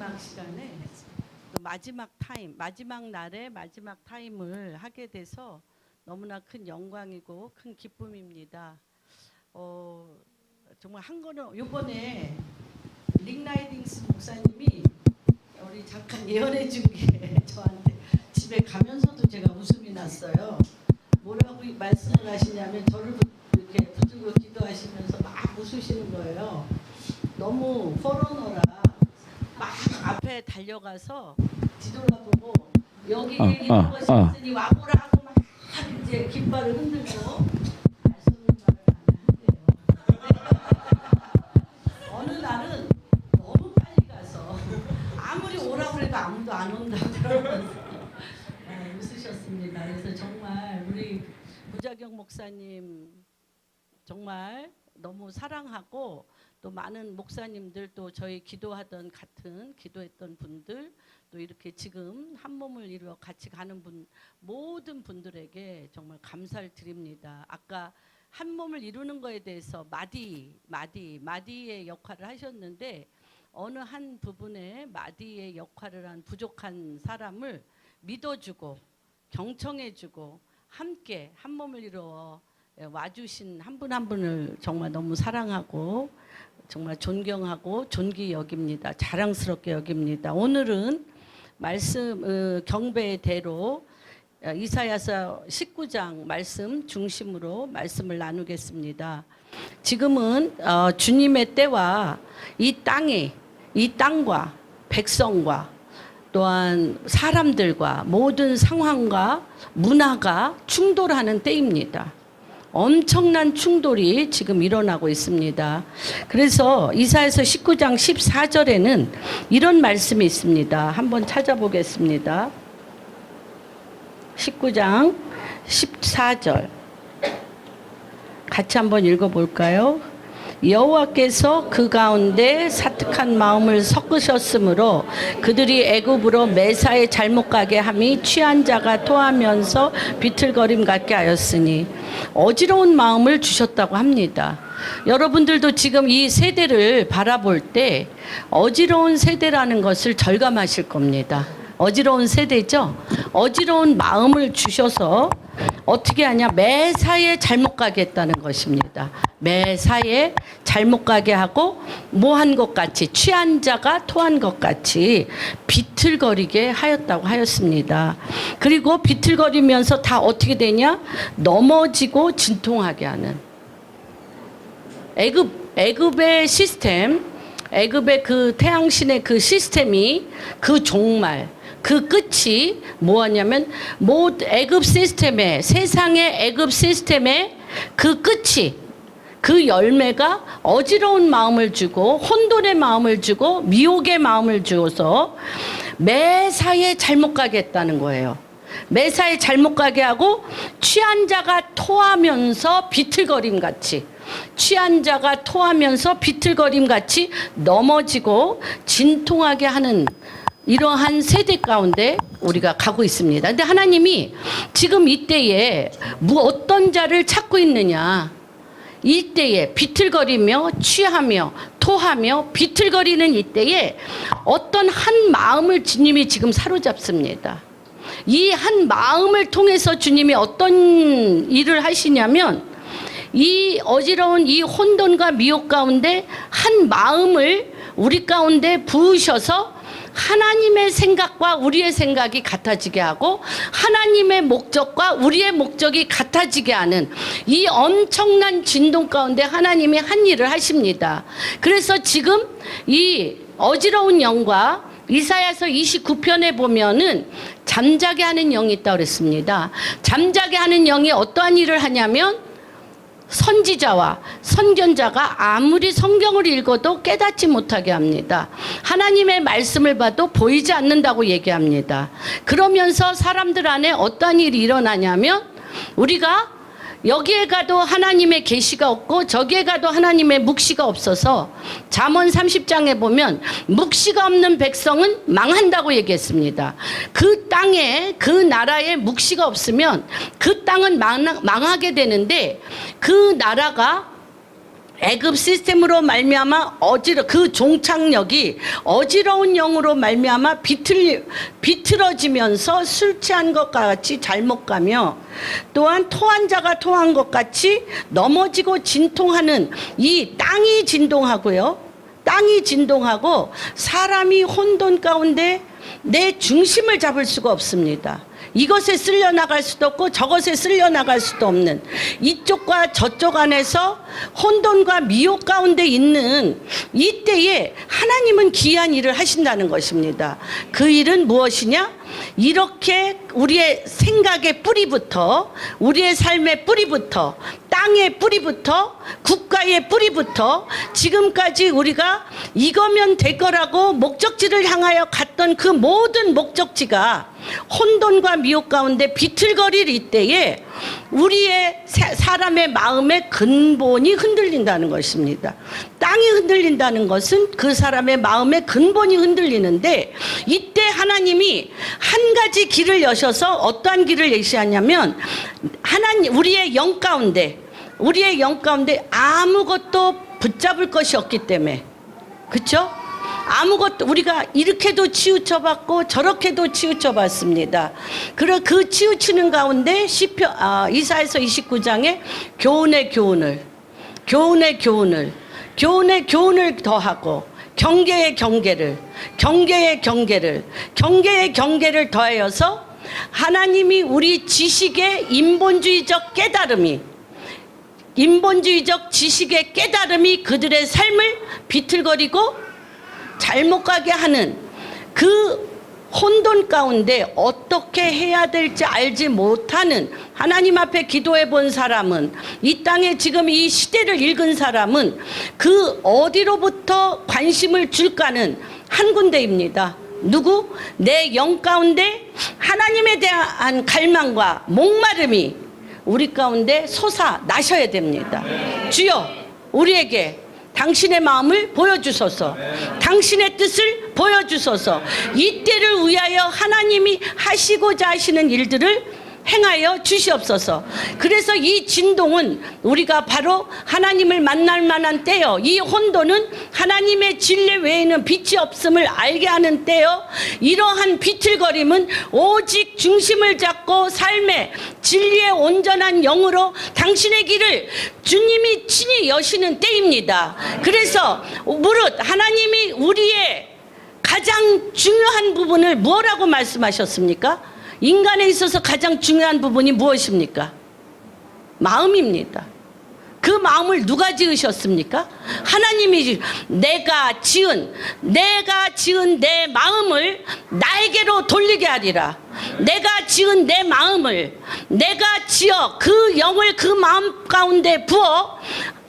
마지막 시간에 또 마지막 날에 마지막 타임을 하게 돼서 너무나 큰 영광이고 큰 기쁨입니다. 정말 한 거는 이번에 릭라이딩스 목사님이 우리 잠깐 예언해 준 게 저한테 집에 가면서도 제가 웃음이 났어요. 뭐라고 말씀을 하시냐면 저를 이렇게 붙들고 기도하시면서 막 웃으시는 거예요. 너무 포러너라 막 앞에 달려가서 뒤돌아보고 여기 이런 것이 있으니 와보라 하고 막 이제 깃발을 흔들고 말씀을 말을 안 한대요. 어느 날은 너무 빨리 가서 아무리 오라고 해도 아무도 안 온다고 그러면서 웃으셨습니다. 그래서 정말 우리 무자경 목사님 정말 너무 사랑하고 또 많은 목사님들 또 저희 기도하던 같은 기도했던 분들 또 이렇게 지금 한 몸을 이루어 같이 가는 분 모든 분들에게 정말 감사를 드립니다. 아까 한 몸을 이루는 거에 대해서 마디의 역할을 하셨는데 어느 한 부분에 마디의 역할을 한 부족한 사람을 믿어주고 경청해주고 함께 한 몸을 이루어 와주신 한 분 한 분을 정말 너무 사랑하고 정말 존경하고 존귀 여깁니다. 자랑스럽게 여깁니다. 오늘은 말씀 경배대로 이사야서 19장 말씀 중심으로 말씀을 나누겠습니다. 지금은 주님의 때와 이 땅과 백성과 또한 사람들과 모든 상황과 문화가 충돌하는 때입니다. 엄청난 충돌이 지금 일어나고 있습니다. 그래서 이사야서 19장 14절에는 이런 말씀이 있습니다. 한번 찾아보겠습니다. 19장 14절 같이 한번 읽어볼까요? 여호와께서 그 가운데 사특한 마음을 섞으셨으므로 그들이 애굽으로 매사에 잘못 가게 함이 취한 자가 토하면서 비틀거림 같게 하였으니 어지러운 마음을 주셨다고 합니다. 여러분들도 지금 이 세대를 바라볼 때 어지러운 세대라는 것을 절감하실 겁니다. 어지러운 세대죠. 어지러운 마음을 주셔서 어떻게 하냐, 매사에 잘못 가게 했다는 것입니다. 매사에 잘못 가게 하고 뭐한 것 같이 취한 자가 토한 것 같이 비틀거리게 하였다고 하였습니다. 그리고 비틀거리면서 다 어떻게 되냐, 넘어지고 진통하게 하는 애굽의 시스템, 애굽의 그 태양신의 그 시스템이 그 종말, 그 끝이 뭐냐면 애굽 시스템의 세상의 애굽 시스템의 그 끝이 그 열매가 어지러운 마음을 주고 혼돈의 마음을 주고 미혹의 마음을 주어서 매사에 잘못 가게 했다는 거예요. 매사에 잘못 가게 하고 취한 자가 토하면서 비틀거림 같이 취한 자가 토하면서 비틀거림 같이 넘어지고 진통하게 하는 이러한 세대 가운데 우리가 가고 있습니다. 근데 하나님이 지금 이때에 어떤 자를 찾고 있느냐, 이때에 비틀거리며 취하며 토하며 비틀거리는 이때에 어떤 한 마음을 주님이 지금 사로잡습니다. 이 한 마음을 통해서 주님이 어떤 일을 하시냐면 이 어지러운 이 혼돈과 미혹 가운데 한 마음을 우리 가운데 부으셔서 하나님의 생각과 우리의 생각이 같아지게 하고 하나님의 목적과 우리의 목적이 같아지게 하는 이 엄청난 진동 가운데 하나님이 한 일을 하십니다. 그래서 지금 이 어지러운 영과 이사야서 29편에 보면은 잠자게 하는 영이 있다고 그랬습니다. 잠자게 하는 영이 어떠한 일을 하냐면 선지자와 선견자가 아무리 성경을 읽어도 깨닫지 못하게 합니다. 하나님의 말씀을 봐도 보이지 않는다고 얘기합니다. 그러면서 사람들 안에 어떤 일이 일어나냐면 우리가 여기에 가도 하나님의 계시가 없고 저기에 가도 하나님의 묵시가 없어서 잠언 30장에 보면 묵시가 없는 백성은 망한다고 얘기했습니다. 그 땅에 그 나라에 묵시가 없으면 그 땅은 망하게 되는데 그 나라가 애굽 시스템으로 말미암아 그 종착역이 어지러운 영으로 말미암아 비틀어지면서 술 취한 것 같이 잘못 가며, 또한 토한 자가 토한 것 같이 넘어지고 진통하는 이 땅이 진동하고요. 땅이 진동하고 사람이 혼돈 가운데 내 중심을 잡을 수가 없습니다. 이것에 쓸려 나갈 수도 없고 저것에 쓸려 나갈 수도 없는, 이쪽과 저쪽 안에서 혼돈과 미혹 가운데 있는 이때에 하나님은 기이한 일을 하신다는 것입니다. 그 일은 무엇이냐? 이렇게 우리의 생각의 뿌리부터, 우리의 삶의 뿌리부터, 땅의 뿌리부터, 국가의 뿌리부터 지금까지 우리가 이거면 될 거라고 목적지를 향하여 갔던 그 모든 목적지가 혼돈과 미혹 가운데 비틀거릴 이때에 우리의 사람의 마음의 근본이 흔들린다는 것입니다. 땅이 흔들린다는 것은 그 사람의 마음의 근본이 흔들리는데, 이때 하나님이 한 가지 길을 여셔서 어떠한 길을 예시하냐면, 우리의 영 가운데 아무것도 붙잡을 것이 없기 때문에, 그렇죠? 아무것도, 우리가 이렇게도 치우쳐봤고 저렇게도 치우쳐봤습니다. 그 치우치는 가운데 이사야서 29장에 교훈의 교훈을 더하고 경계의 경계를 더하여서 하나님이 우리 지식의 인본주의적 지식의 깨달음이 그들의 삶을 비틀거리고 잘못 가게 하는 그 혼돈 가운데 어떻게 해야 될지 알지 못하는, 하나님 앞에 기도해 본 사람은, 이 땅에 지금 이 시대를 읽은 사람은 그 어디로부터 관심을 줄까는 한 군데입니다. 누구? 내 영 가운데 하나님에 대한 갈망과 목마름이 우리 가운데 솟아나셔야 됩니다. 주여, 우리에게 당신의 마음을 보여주소서, 당신의 뜻을 보여주소서. 이때를 위하여 하나님이 하시고자 하시는 일들을 행하여 주시옵소서. 그래서 이 진동은 우리가 바로 하나님을 만날 만한 때요, 이 혼돈은 하나님의 진리 외에는 빛이 없음을 알게 하는 때요, 이러한 비틀거림은 오직 중심을 잡고 삶의 진리의 온전한 영으로 당신의 길을 주님이 친히 여시는 때입니다. 그래서 무릇 하나님이 우리의 가장 중요한 부분을 뭐라고 말씀하셨습니까? 인간에 있어서 가장 중요한 부분이 무엇입니까? 마음입니다. 그 마음을 누가 지으셨습니까? 하나님이. 내가 지은 내 마음을 나에게로 돌리게 하리라. 내가 지은 내 마음을 내가 지어 그 영을 그 마음 가운데 부어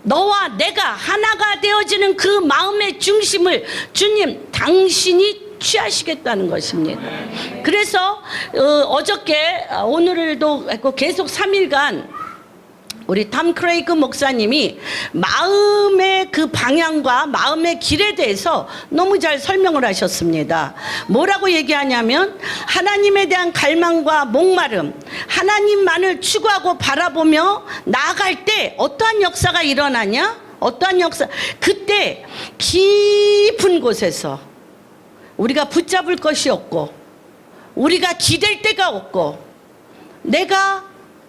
너와 내가 하나가 되어지는 그 마음의 중심을 주님 당신이 취하시겠다는 것입니다. 그래서 어저께 오늘도 계속 3일간 우리 탐 크레이그 목사님이 마음의 그 방향과 마음의 길에 대해서 너무 잘 설명을 하셨습니다. 뭐라고 얘기하냐면, 하나님에 대한 갈망과 목마름, 하나님만을 추구하고 바라보며 나아갈 때 어떠한 역사가 일어나냐? 어떠한 역사? 그때 깊은 곳에서 우리가 붙잡을 것이 없고, 우리가 기댈 데가 없고, 내가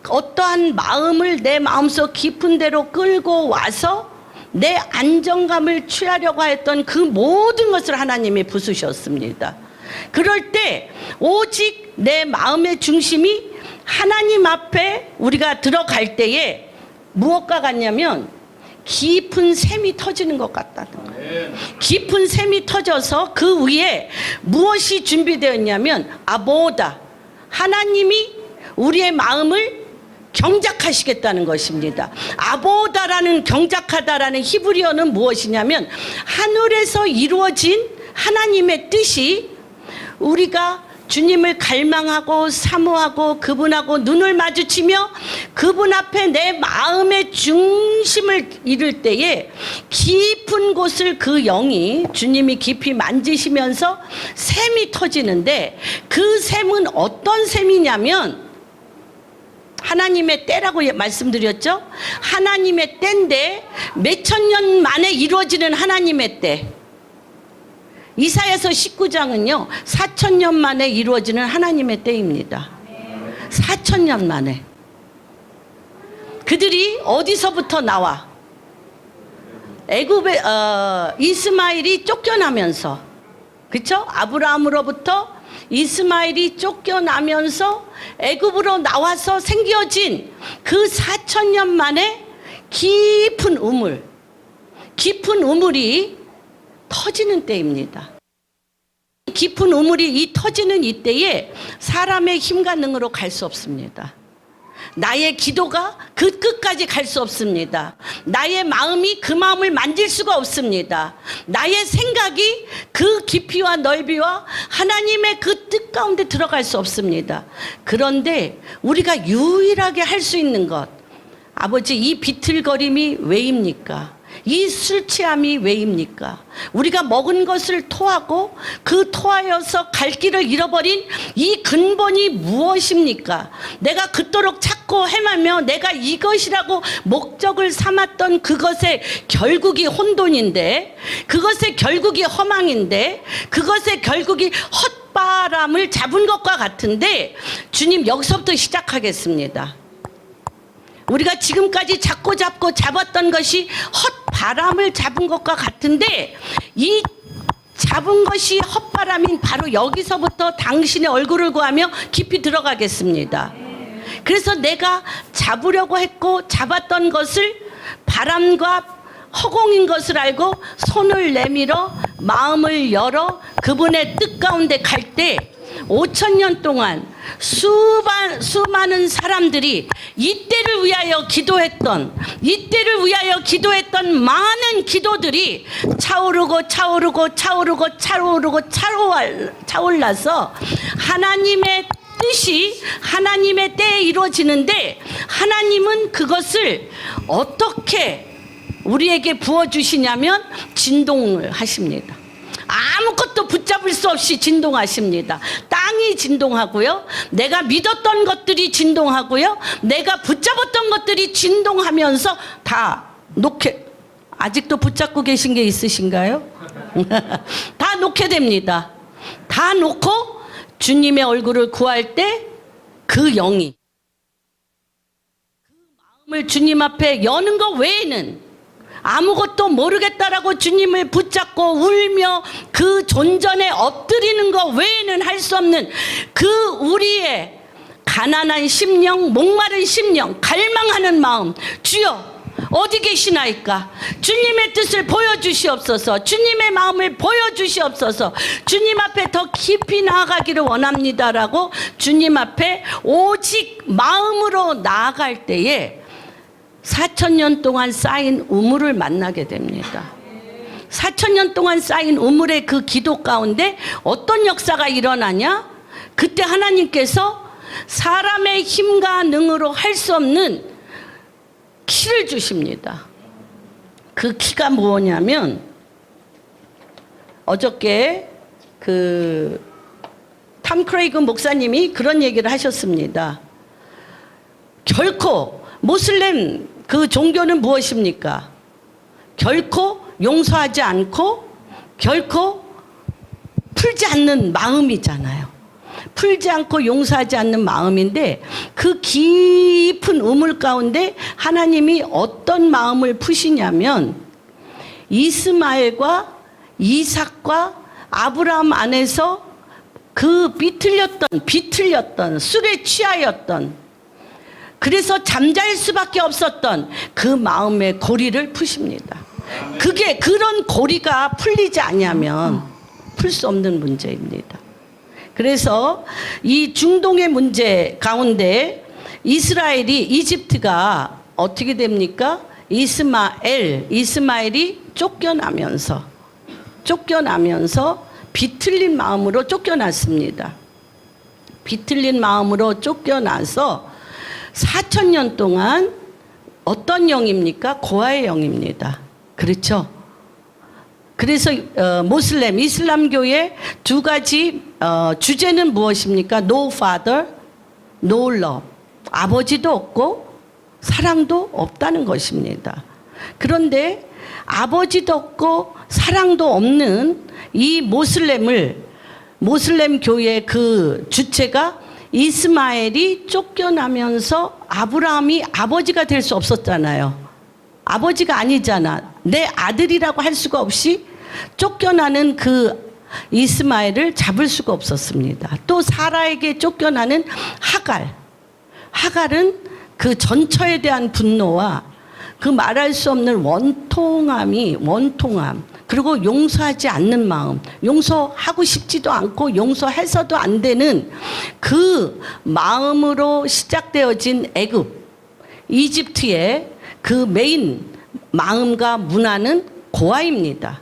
어떠한 마음을 내 마음속 깊은 데로 끌고 와서 내 안정감을 취하려고 했던 그 모든 것을 하나님이 부수셨습니다. 그럴 때 오직 내 마음의 중심이 하나님 앞에 우리가 들어갈 때에 무엇과 같냐면 깊은 샘이 터지는 것 같다는 거예요. 깊은 샘이 터져서 그 위에 무엇이 준비되어 있냐면 아보다, 하나님이 우리의 마음을 경작하시겠다는 것입니다. 아보다라는, 경작하다라는 히브리어는 무엇이냐면 하늘에서 이루어진 하나님의 뜻이 우리가 주님을 갈망하고 사모하고 그분하고 눈을 마주치며 그분 앞에 내 마음의 중심을 이룰 때에 깊은 곳을 그 영이, 주님이 깊이 만지시면서 샘이 터지는데, 그 샘은 어떤 샘이냐면 하나님의 때라고 말씀드렸죠. 하나님의 때인데 몇천 년 만에 이루어지는 하나님의 때. 이사야서 19장은요 4,000년 만에 이루어지는 하나님의 때입니다. 4,000년 만에. 그들이 어디서부터 나와? 애굽의 이스마엘이 쫓겨나면서, 그렇죠? 아브라함으로부터 이스마엘이 쫓겨나면서 애굽으로 나와서 생겨진 그 4,000년 만에 깊은 우물이 터지는 때입니다. 깊은 우물이 이 터지는 이때에 사람의 힘과 능으로 갈 수 없습니다. 나의 기도가 그 끝까지 갈 수 없습니다. 나의 마음이 그 마음을 만질 수가 없습니다. 나의 생각이 그 깊이와 넓이와 하나님의 그 뜻 가운데 들어갈 수 없습니다. 그런데 우리가 유일하게 할 수 있는 것, 아버지, 이 비틀거림이 왜입니까? 이 술 취함이 왜입니까? 우리가 먹은 것을 토하고 그 토하여서 갈 길을 잃어버린 이 근본이 무엇입니까? 내가 그토록 찾고 헤매며 내가 이것이라고 목적을 삼았던 그것의 결국이 혼돈인데, 그것의 결국이 허망인데, 그것의 결국이 헛바람을 잡은 것과 같은데, 주님 여기서부터 시작하겠습니다. 우리가 지금까지 잡고 잡았던 것이 헛바람을 잡은 것과 같은데, 이 잡은 것이 헛바람인 바로 여기서부터 당신의 얼굴을 구하며 깊이 들어가겠습니다. 그래서 내가 잡으려고 했고 잡았던 것을 바람과 허공인 것을 알고 손을 내밀어 마음을 열어 그분의 뜻 가운데 갈 때 5,000년 동안 수많은 사람들이 이때를 위하여 기도했던 많은 기도들이 차오르고 하나님의 뜻이 하나님의 때에 이루어지는데, 하나님은 그것을 어떻게 우리에게 부어주시냐면 진동을 하십니다. 아무것도 붙잡을 수 없이 진동하십니다. 땅이 진동하고요, 내가 믿었던 것들이 진동하고요, 내가 붙잡았던 것들이 진동하면서 다 놓게. 아직도 붙잡고 계신 게 있으신가요? 다 놓게 됩니다. 다 놓고 주님의 얼굴을 구할 때 그 영이, 그 마음을 주님 앞에 여는 것 외에는 아무것도 모르겠다라고 주님을 붙잡고 울며 그 존전에 엎드리는 것 외에는 할 수 없는 그 우리의 가난한 심령, 목마른 심령, 갈망하는 마음, 주여 어디 계시나이까? 주님의 뜻을 보여주시옵소서. 주님의 마음을 보여주시옵소서. 주님 앞에 더 깊이 나아가기를 원합니다라고 주님 앞에 오직 마음으로 나아갈 때에 4,000년 동안 쌓인 우물을 만나게 됩니다. 4,000년 동안 쌓인 우물의 그 기도 가운데 어떤 역사가 일어나냐? 그때 하나님께서 사람의 힘과 능으로 할 수 없는 키를 주십니다. 그 키가 뭐냐면, 어저께 탐 크레이그 목사님이 그런 얘기를 하셨습니다. 결코 모슬렘 그 종교는 무엇입니까? 결코 용서하지 않고 결코 풀지 않는 마음이잖아요. 풀지 않고 용서하지 않는 마음인데, 그 깊은 우물 가운데 하나님이 어떤 마음을 푸시냐면, 이스마엘과 이삭과 아브라함 안에서 그 비틀렸던 술에 취하였던, 그래서 잠잘 수밖에 없었던 그 마음의 고리를 푸십니다. 그게, 그런 고리가 풀리지 않으면 풀 수 없는 문제입니다. 그래서 이 중동의 문제 가운데 이집트가 어떻게 됩니까? 이스마엘이 쫓겨나면서 비틀린 마음으로 쫓겨났습니다. 비틀린 마음으로 쫓겨나서 4,000년 동안 어떤 영입니까? 고아의 영입니다. 그렇죠? 그래서 모슬렘, 이슬람교의 두 가지 주제는 무엇입니까? No father, no love. 아버지도 없고 사랑도 없다는 것입니다. 그런데 아버지도 없고 사랑도 없는 이 모슬렘 교회의 그 주체가 이스마엘이 쫓겨나면서 아브라함이 아버지가 될 수 없었잖아요. 아버지가 아니잖아. 내 아들이라고 할 수가 없이 쫓겨나는 그 이스마엘을 잡을 수가 없었습니다. 또 사라에게 쫓겨나는 하갈은 그 전처에 대한 분노와 그 말할 수 없는 원통함, 그리고 용서하지 않는 마음, 용서하고 싶지도 않고 용서해서도 안 되는 그 마음으로 시작되어진 이집트의 그 메인 마음과 문화는 고아입니다.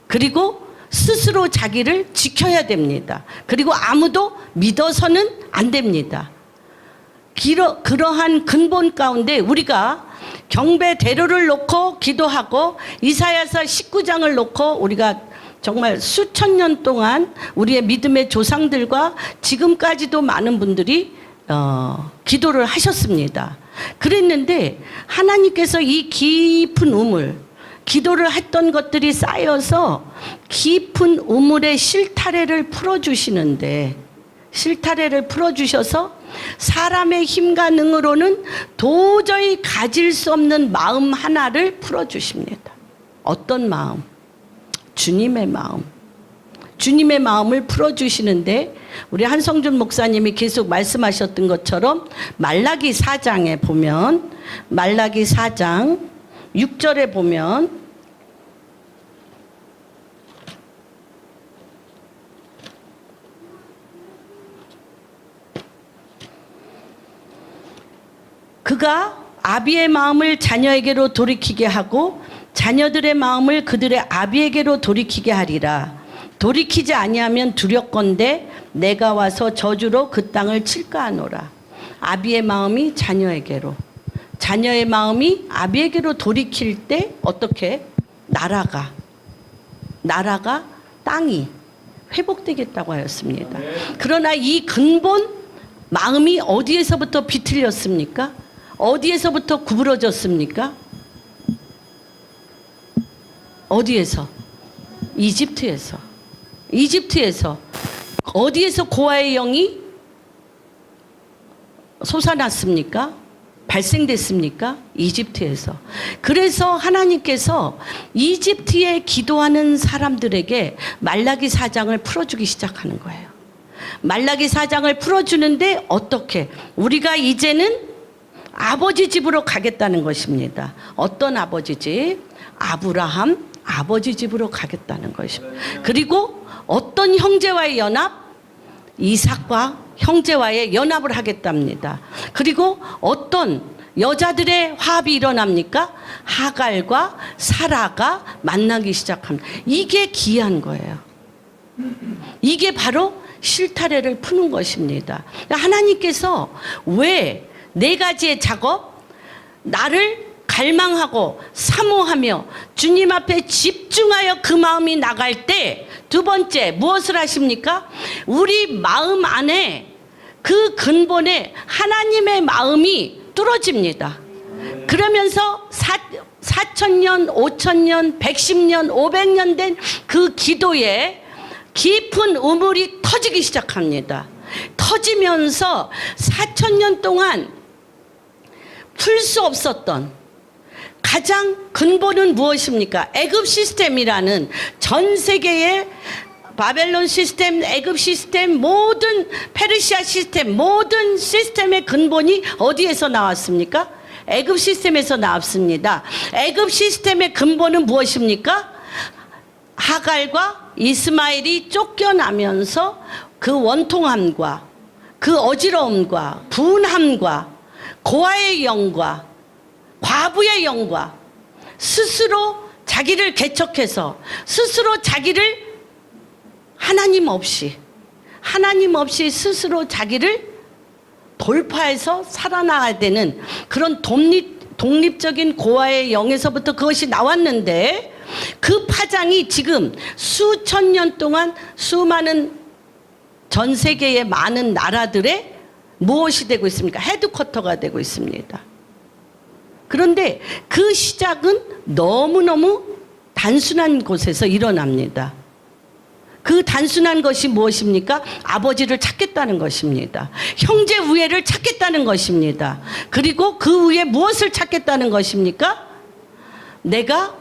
그리고 스스로 자기를 지켜야 됩니다. 그리고 아무도 믿어서는 안 됩니다. 그러한 근본 가운데 우리가 경배대로를 놓고 기도하고 이사야서 19장을 놓고 우리가 정말 수천 년 동안 우리의 믿음의 조상들과 지금까지도 많은 분들이 기도를 하셨습니다. 그랬는데 하나님께서 이 깊은 우물, 기도를 했던 것들이 쌓여서 깊은 우물의 실타래를 풀어주셔서 사람의 힘과 능으로는 도저히 가질 수 없는 마음 하나를 풀어주십니다. 어떤 마음? 주님의 마음. 주님의 마음을 풀어주시는데 우리 한성준 목사님이 계속 말씀하셨던 것처럼 말라기 4장에 보면 말라기 4장 6절에 보면 그가 아비의 마음을 자녀에게로 돌이키게 하고 자녀들의 마음을 그들의 아비에게로 돌이키게 하리라. 돌이키지 아니하면 두렵건대 내가 와서 저주로 그 땅을 칠까 하노라. 아비의 마음이 자녀에게로, 자녀의 마음이 아비에게로 돌이킬 때 어떻게? 나라가 땅이 회복되겠다고 하였습니다. 그러나 이 근본 마음이 어디에서부터 비틀렸습니까? 어디에서부터 구부러졌습니까? 어디에서? 이집트에서. 어디에서 고아의 영이 솟아났습니까? 발생됐습니까? 이집트에서. 그래서 하나님께서 이집트에 기도하는 사람들에게 말라기 4장을 풀어주기 시작하는 거예요. 말라기 4장을 풀어주는데 어떻게? 우리가 이제는 아버지 집으로 가겠다는 것입니다. 어떤 아버지 집? 아브라함 아버지 집으로 가겠다는 것입니다. 그리고 어떤 형제와의 연합? 이삭과 형제와의 연합을 하겠답니다. 그리고 어떤 여자들의 화합이 일어납니까? 하갈과 사라가 만나기 시작합니다. 이게 기이한 거예요. 이게 바로 실타래를 푸는 것입니다. 하나님께서 왜 네 가지의 작업, 나를 갈망하고 사모하며 주님 앞에 집중하여 그 마음이 나갈 때 두 번째 무엇을 하십니까? 우리 마음 안에 그 근본에 하나님의 마음이 뚫어집니다. 그러면서 4,000년, 5,000년, 110년, 500년 된 그 기도에 깊은 우물이 터지기 시작합니다. 터지면서 4,000년 동안 풀 수 없었던 가장 근본은 무엇입니까? 애굽 시스템이라는 전 세계의 바벨론 시스템, 애굽 시스템, 모든 페르시아 시스템, 모든 시스템의 근본이 어디에서 나왔습니까? 애굽 시스템에서 나왔습니다. 애굽 시스템의 근본은 무엇입니까? 하갈과 이스마엘이 쫓겨나면서 그 원통함과 그 어지러움과 분함과 고아의 영과 과부의 영과 스스로 자기를 개척해서 스스로 자기를 하나님 없이 스스로 자기를 돌파해서 살아나가야 되는 그런 독립적인 고아의 영에서부터 그것이 나왔는데 그 파장이 지금 수천 년 동안 수많은 전 세계의 많은 나라들의 무엇이 되고 있습니까? 헤드쿼터가 되고 있습니다. 그런데 그 시작은 너무너무 단순한 곳에서 일어납니다. 그 단순한 것이 무엇입니까? 아버지를 찾겠다는 것입니다. 형제 우애를 찾겠다는 것입니다. 그리고 그 위에 무엇을 찾겠다는 것입니까? 내가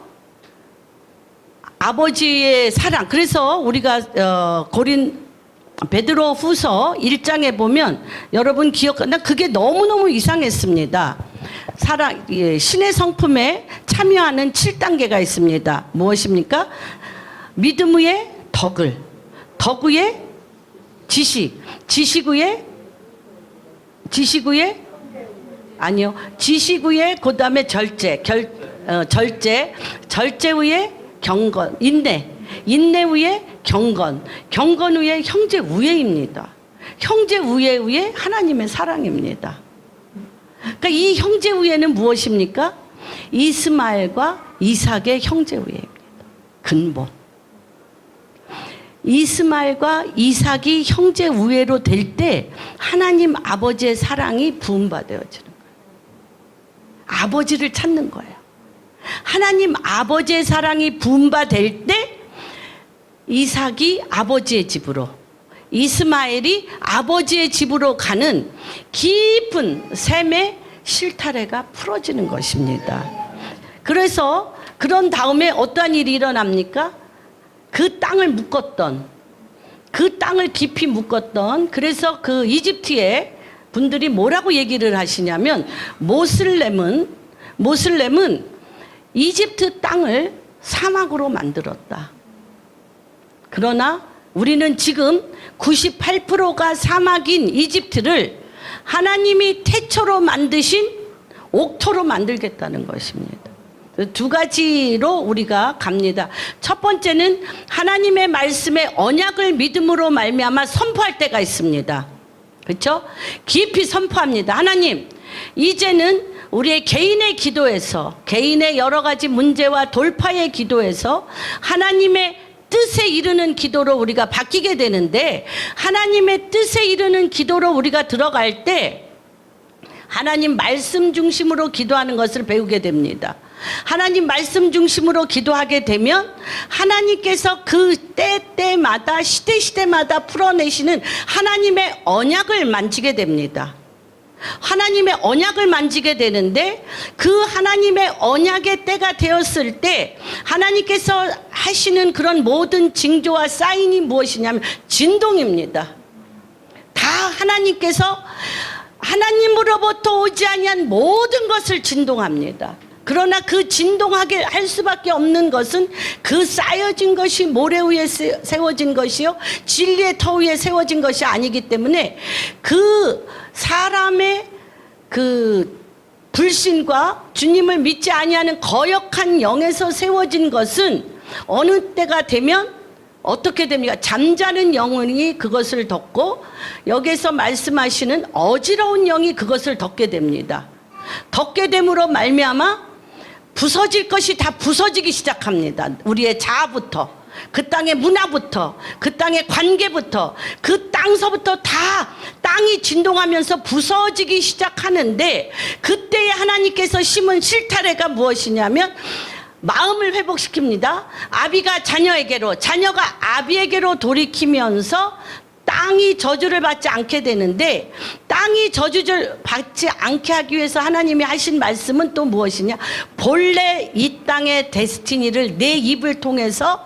아버지의 사랑. 그래서 우리가 베드로 후서 1장에 보면 여러분 나 그게 너무너무 이상했습니다. 신의 성품에 참여하는 7단계가 있습니다. 무엇입니까? 믿음 위에 덕을, 덕 위에 지식, 지식 위에 그 다음에 절제, 절제 위에 경건, 인내 위에 경건, 경건 위에 형제 우애입니다. 형제 우애 위에 하나님의 사랑입니다. 그러니까 이 형제 우애는 무엇입니까? 이스마엘과 이삭의 형제 우애입니다. 근본. 이스마엘과 이삭이 형제 우애로 될 때 하나님 아버지의 사랑이 부음받아지는 거예요. 아버지를 찾는 거예요. 하나님 아버지의 사랑이 부음받을 때 이삭이 아버지의 집으로, 이스마엘이 아버지의 집으로 가는 깊은 샘의 실타래가 풀어지는 것입니다. 그래서 그런 다음에 어떠한 일이 일어납니까? 그 땅을 묶었던, 그 땅을 깊이 묶었던, 그래서 그 이집트의 분들이 뭐라고 얘기를 하시냐면 모슬렘은 이집트 땅을 사막으로 만들었다. 그러나 우리는 지금 98%가 사막인 이집트를 하나님이 태초로 만드신 옥토로 만들겠다는 것입니다. 두 가지로 우리가 갑니다. 첫 번째는 하나님의 말씀에 언약을 믿음으로 말미암아 선포할 때가 있습니다. 그렇죠? 깊이 선포합니다. 하나님, 이제는 우리의 개인의 기도에서, 개인의 여러 가지 문제와 돌파의 기도에서 하나님의 뜻에 이르는 기도로 우리가 바뀌게 되는데, 하나님의 뜻에 이르는 기도로 우리가 들어갈 때 하나님 말씀 중심으로 기도하는 것을 배우게 됩니다. 하나님 말씀 중심으로 기도하게 되면 하나님께서 그 때때마다 시대마다 풀어내시는 하나님의 언약을 만지게 됩니다. 하나님의 언약을 만지게 되는데, 그 하나님의 언약의 때가 되었을 때 하나님께서 하시는 그런 모든 징조와 사인이 무엇이냐면 진동입니다. 다 하나님께서 하나님으로부터 오지 아니한 모든 것을 진동합니다. 그러나 그 진동하게 할 수밖에 없는 것은 그 쌓여진 것이 모래 위에 세워진 것이요 진리의 터 위에 세워진 것이 아니기 때문에, 그 사람의 그 불신과 주님을 믿지 아니하는 거역한 영에서 세워진 것은 어느 때가 되면 어떻게 됩니까? 잠자는 영혼이 그것을 덮고, 여기서 말씀하시는 어지러운 영이 그것을 덮게 됩니다. 덮게 됨으로 말미암아 부서질 것이 다 부서지기 시작합니다. 우리의 자아부터, 그 땅의 문화부터, 그 땅의 관계부터, 그 땅서부터 다 땅이 진동하면서 부서지기 시작하는데, 그때에 하나님께서 심은 실타래가 무엇이냐면 마음을 회복시킵니다. 아비가 자녀에게로, 자녀가 아비에게로 돌이키면서 땅이 저주를 받지 않게 되는데, 땅이 저주를 받지 않게 하기 위해서 하나님이 하신 말씀은 또 무엇이냐? 본래 이 땅의 데스티니를 내 입을 통해서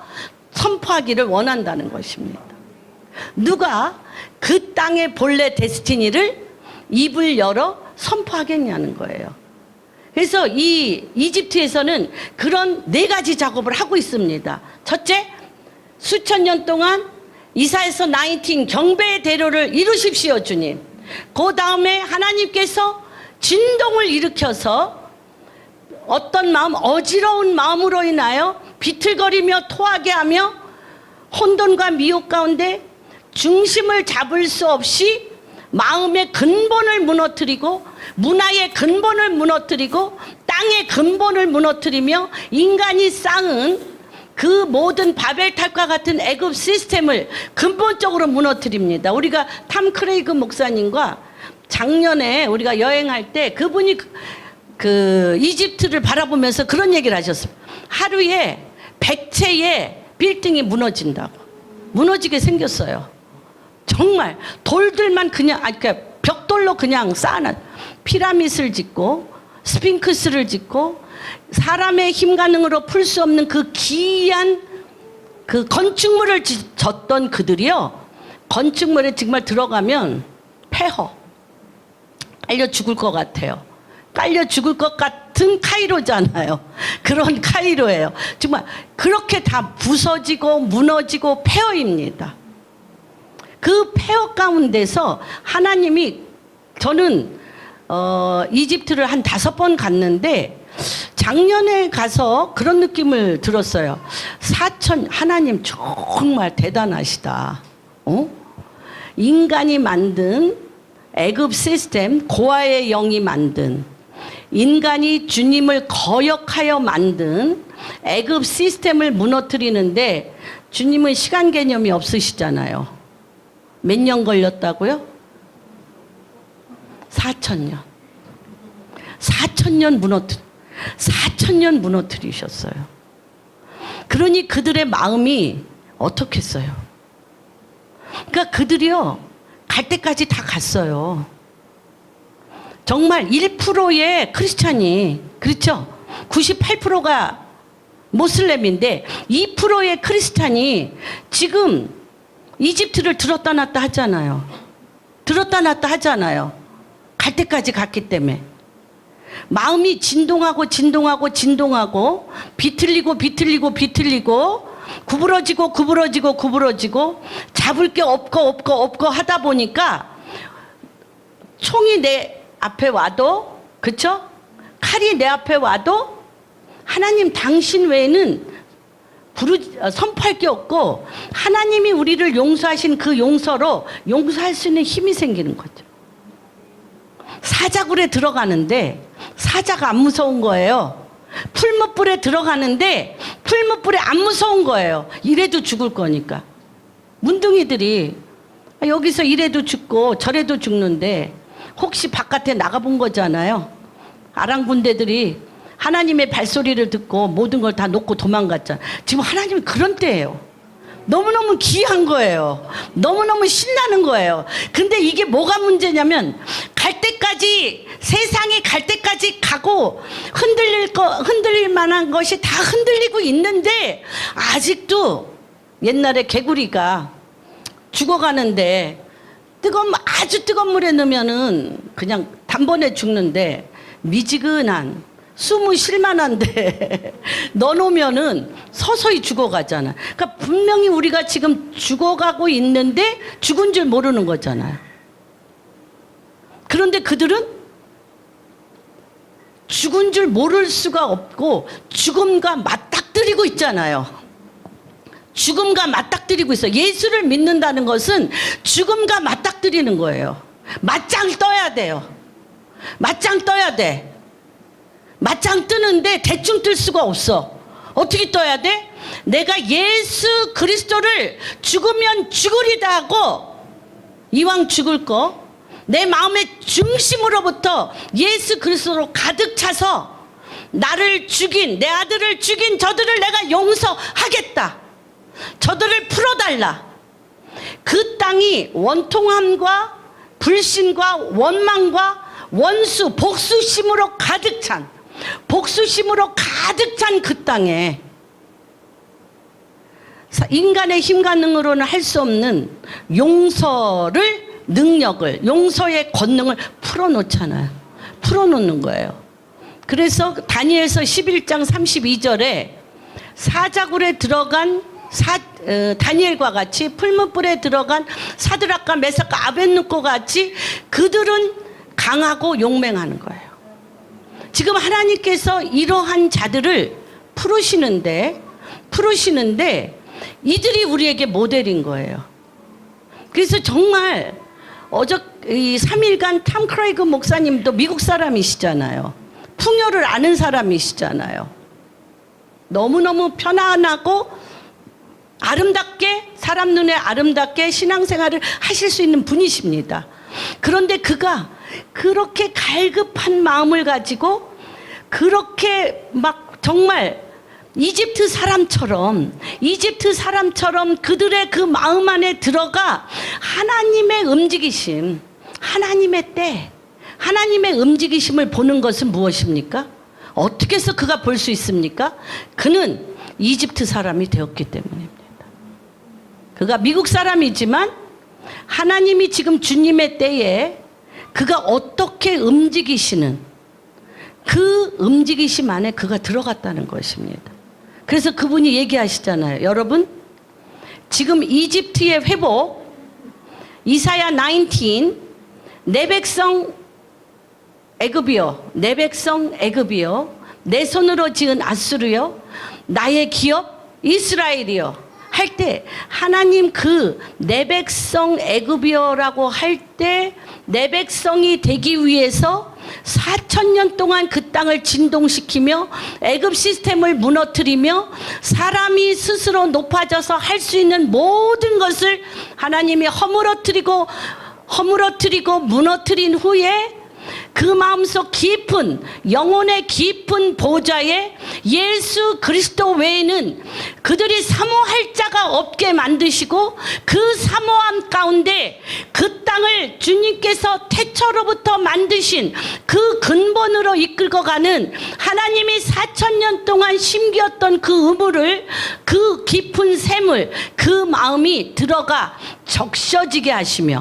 선포하기를 원한다는 것입니다. 누가 그 땅의 본래 데스티니를 입을 열어 선포하겠냐는 거예요. 그래서 이 이집트에서는 그런 4가지 작업을 하고 있습니다. 첫째, 수천 년 동안 이사야서 19 경배의 대로를 이루십시오 주님. 그 다음에 하나님께서 진동을 일으켜서 어떤 마음, 어지러운 마음으로 인하여 비틀거리며 토하게 하며 혼돈과 미혹 가운데 중심을 잡을 수 없이 마음의 근본을 무너뜨리고, 문화의 근본을 무너뜨리고, 땅의 근본을 무너뜨리며 인간이 쌓은 그 모든 바벨탑과 같은 애굽 시스템을 근본적으로 무너뜨립니다. 우리가 탐 크레이그 목사님과 작년에 우리가 여행할 때 그분이 그 이집트를 바라보면서 그런 얘기를 하셨어요. 하루에 100채의 빌딩이 무너진다고. 무너지게 생겼어요. 정말 돌들만 그냥 그러니까 벽돌로 그냥 쌓아놔. 피라밋을 짓고 스핑크스를 짓고 사람의 힘가능으로 풀 수 없는 그 기이한 그 건축물을 졌던 그들이요. 건축물에 정말 들어가면 폐허. 깔려 죽을 것 같아요. 깔려 죽을 것 같은 카이로잖아요. 그런 카이로예요. 정말 그렇게 다 부서지고 무너지고 폐허입니다. 그 폐허 가운데서 하나님이 저는 이집트를 한 5번 갔는데 작년에 가서 그런 느낌을 들었어요. 하나님 정말 대단하시다. 인간이 만든 애굽 시스템, 고아의 영이 만든 인간이 주님을 거역하여 만든 애굽 시스템을 무너뜨리는데 주님은 시간 개념이 없으시잖아요. 몇 년 걸렸다고요? 4,000년. 4,000년 무너뜨리셨어요. 그러니 그들의 마음이 어떻겠어요? 그러니까 그들이요, 갈 때까지 다 갔어요. 정말 1%의 크리스찬이, 그렇죠? 98%가 모슬렘인데 2%의 크리스찬이 지금 이집트를 들었다 놨다 하잖아요. 들었다 놨다 하잖아요. 갈 때까지 갔기 때문에. 마음이 진동하고 비틀리고 구부러지고 잡을 게 없고 하다 보니까 총이 내 앞에 와도, 그쵸? 칼이 내 앞에 와도 하나님 당신 외에는 선포할 게 없고 하나님이 우리를 용서하신 그 용서로 용서할 수 있는 힘이 생기는 거죠. 사자굴에 들어가는데 사자가 안 무서운 거예요. 풀무불에 들어가는데 풀무불에 안 무서운 거예요. 이래도 죽을 거니까. 문둥이들이 여기서 이래도 죽고 저래도 죽는데 혹시 바깥에 나가본 거잖아요. 아랑군대들이 하나님의 발소리를 듣고 모든 걸 다 놓고 도망갔잖아요. 지금 하나님이 그런 때예요. 너무너무 귀한 거예요. 너무너무 신나는 거예요. 근데 이게 뭐가 문제냐면 갈 때까지, 세상이 갈 때까지 가고 흔들릴 만한 것이 다 흔들리고 있는데 아직도 옛날에 개구리가 죽어가는데 아주 뜨거운 물에 넣으면은 그냥 단번에 죽는데 미지근한 숨은 쉴만한데 넣어놓으면은 서서히 죽어가잖아. 그러니까 분명히 우리가 지금 죽어가고 있는데 죽은 줄 모르는 거잖아요. 그런데 그들은 죽은 줄 모를 수가 없고 죽음과 맞닥뜨리고 있잖아요. 죽음과 맞닥뜨리고 있어요. 예수를 믿는다는 것은 죽음과 맞닥뜨리는 거예요. 맞짱 떠야 돼요. 맞짱 떠야 돼. 맞짱 뜨는데 대충 뜰 수가 없어. 어떻게 떠야 돼? 내가 예수 그리스도를 죽으면 죽으리다 하고 이왕 죽을 거 내 마음의 중심으로부터 예수 그리스도로 가득 차서 나를 죽인, 내 아들을 죽인 저들을 내가 용서하겠다. 저들을 풀어달라. 그 땅이 원통함과 불신과 원망과 원수, 복수심으로 가득 찬 그 땅에 인간의 힘과 능으로는 할 수 없는 용서의 권능을 풀어놓잖아요. 풀어놓는 거예요. 그래서 다니엘서 11장 32절에 사자굴에 들어간 다니엘과 같이 풀무불에 들어간 사드락과 메삭과 아벳느고 같이 그들은 강하고 용맹하는 거예요. 지금 하나님께서 이러한 자들을 풀으시는데 이들이 우리에게 모델인 거예요. 그래서 정말 이 3일간 탐 크레이그 목사님도 미국 사람이시잖아요. 풍요를 아는 사람이시잖아요. 너무너무 편안하고 아름답게, 사람 눈에 아름답게 신앙생활을 하실 수 있는 분이십니다. 그런데 그가 그렇게 갈급한 마음을 가지고 그렇게 막 정말 이집트 사람처럼 그들의 그 마음 안에 들어가 하나님의 움직이심, 하나님의 때, 하나님의 움직이심을 보는 것은 무엇입니까? 어떻게 해서 그가 볼 수 있습니까? 그는 이집트 사람이 되었기 때문입니다. 그가 미국 사람이지만 하나님이 지금 주님의 때에 그가 어떻게 움직이시는 그 움직이심 안에 그가 들어갔다는 것입니다. 그래서 그분이 얘기하시잖아요. 여러분, 지금 이집트의 회복, 이사야 19, 내 백성 애굽이여, 내 백성 애굽이여, 내 손으로 지은 아수르여, 나의 기업 이스라엘이여 할 때 하나님 그 내 백성 애굽이여라고 할 때 내 백성이 되기 위해서 4,000년 동안 그 땅을 진동시키며 애굽 시스템을 무너뜨리며 사람이 스스로 높아져서 할 수 있는 모든 것을 하나님이 허물어뜨리고 무너뜨린 후에 그 마음속 깊은 영혼의 깊은 보좌에 예수 그리스도 외에는 그들이 사모할 자가 없게 만드시고 그 사모함 가운데 그 땅을 주님께서 태초로부터 만드신 그 근본으로 이끌고 가는 하나님이 4,000년 동안 심기었던 그 의무를, 그 깊은 샘을 그 마음이 들어가 적셔지게 하시며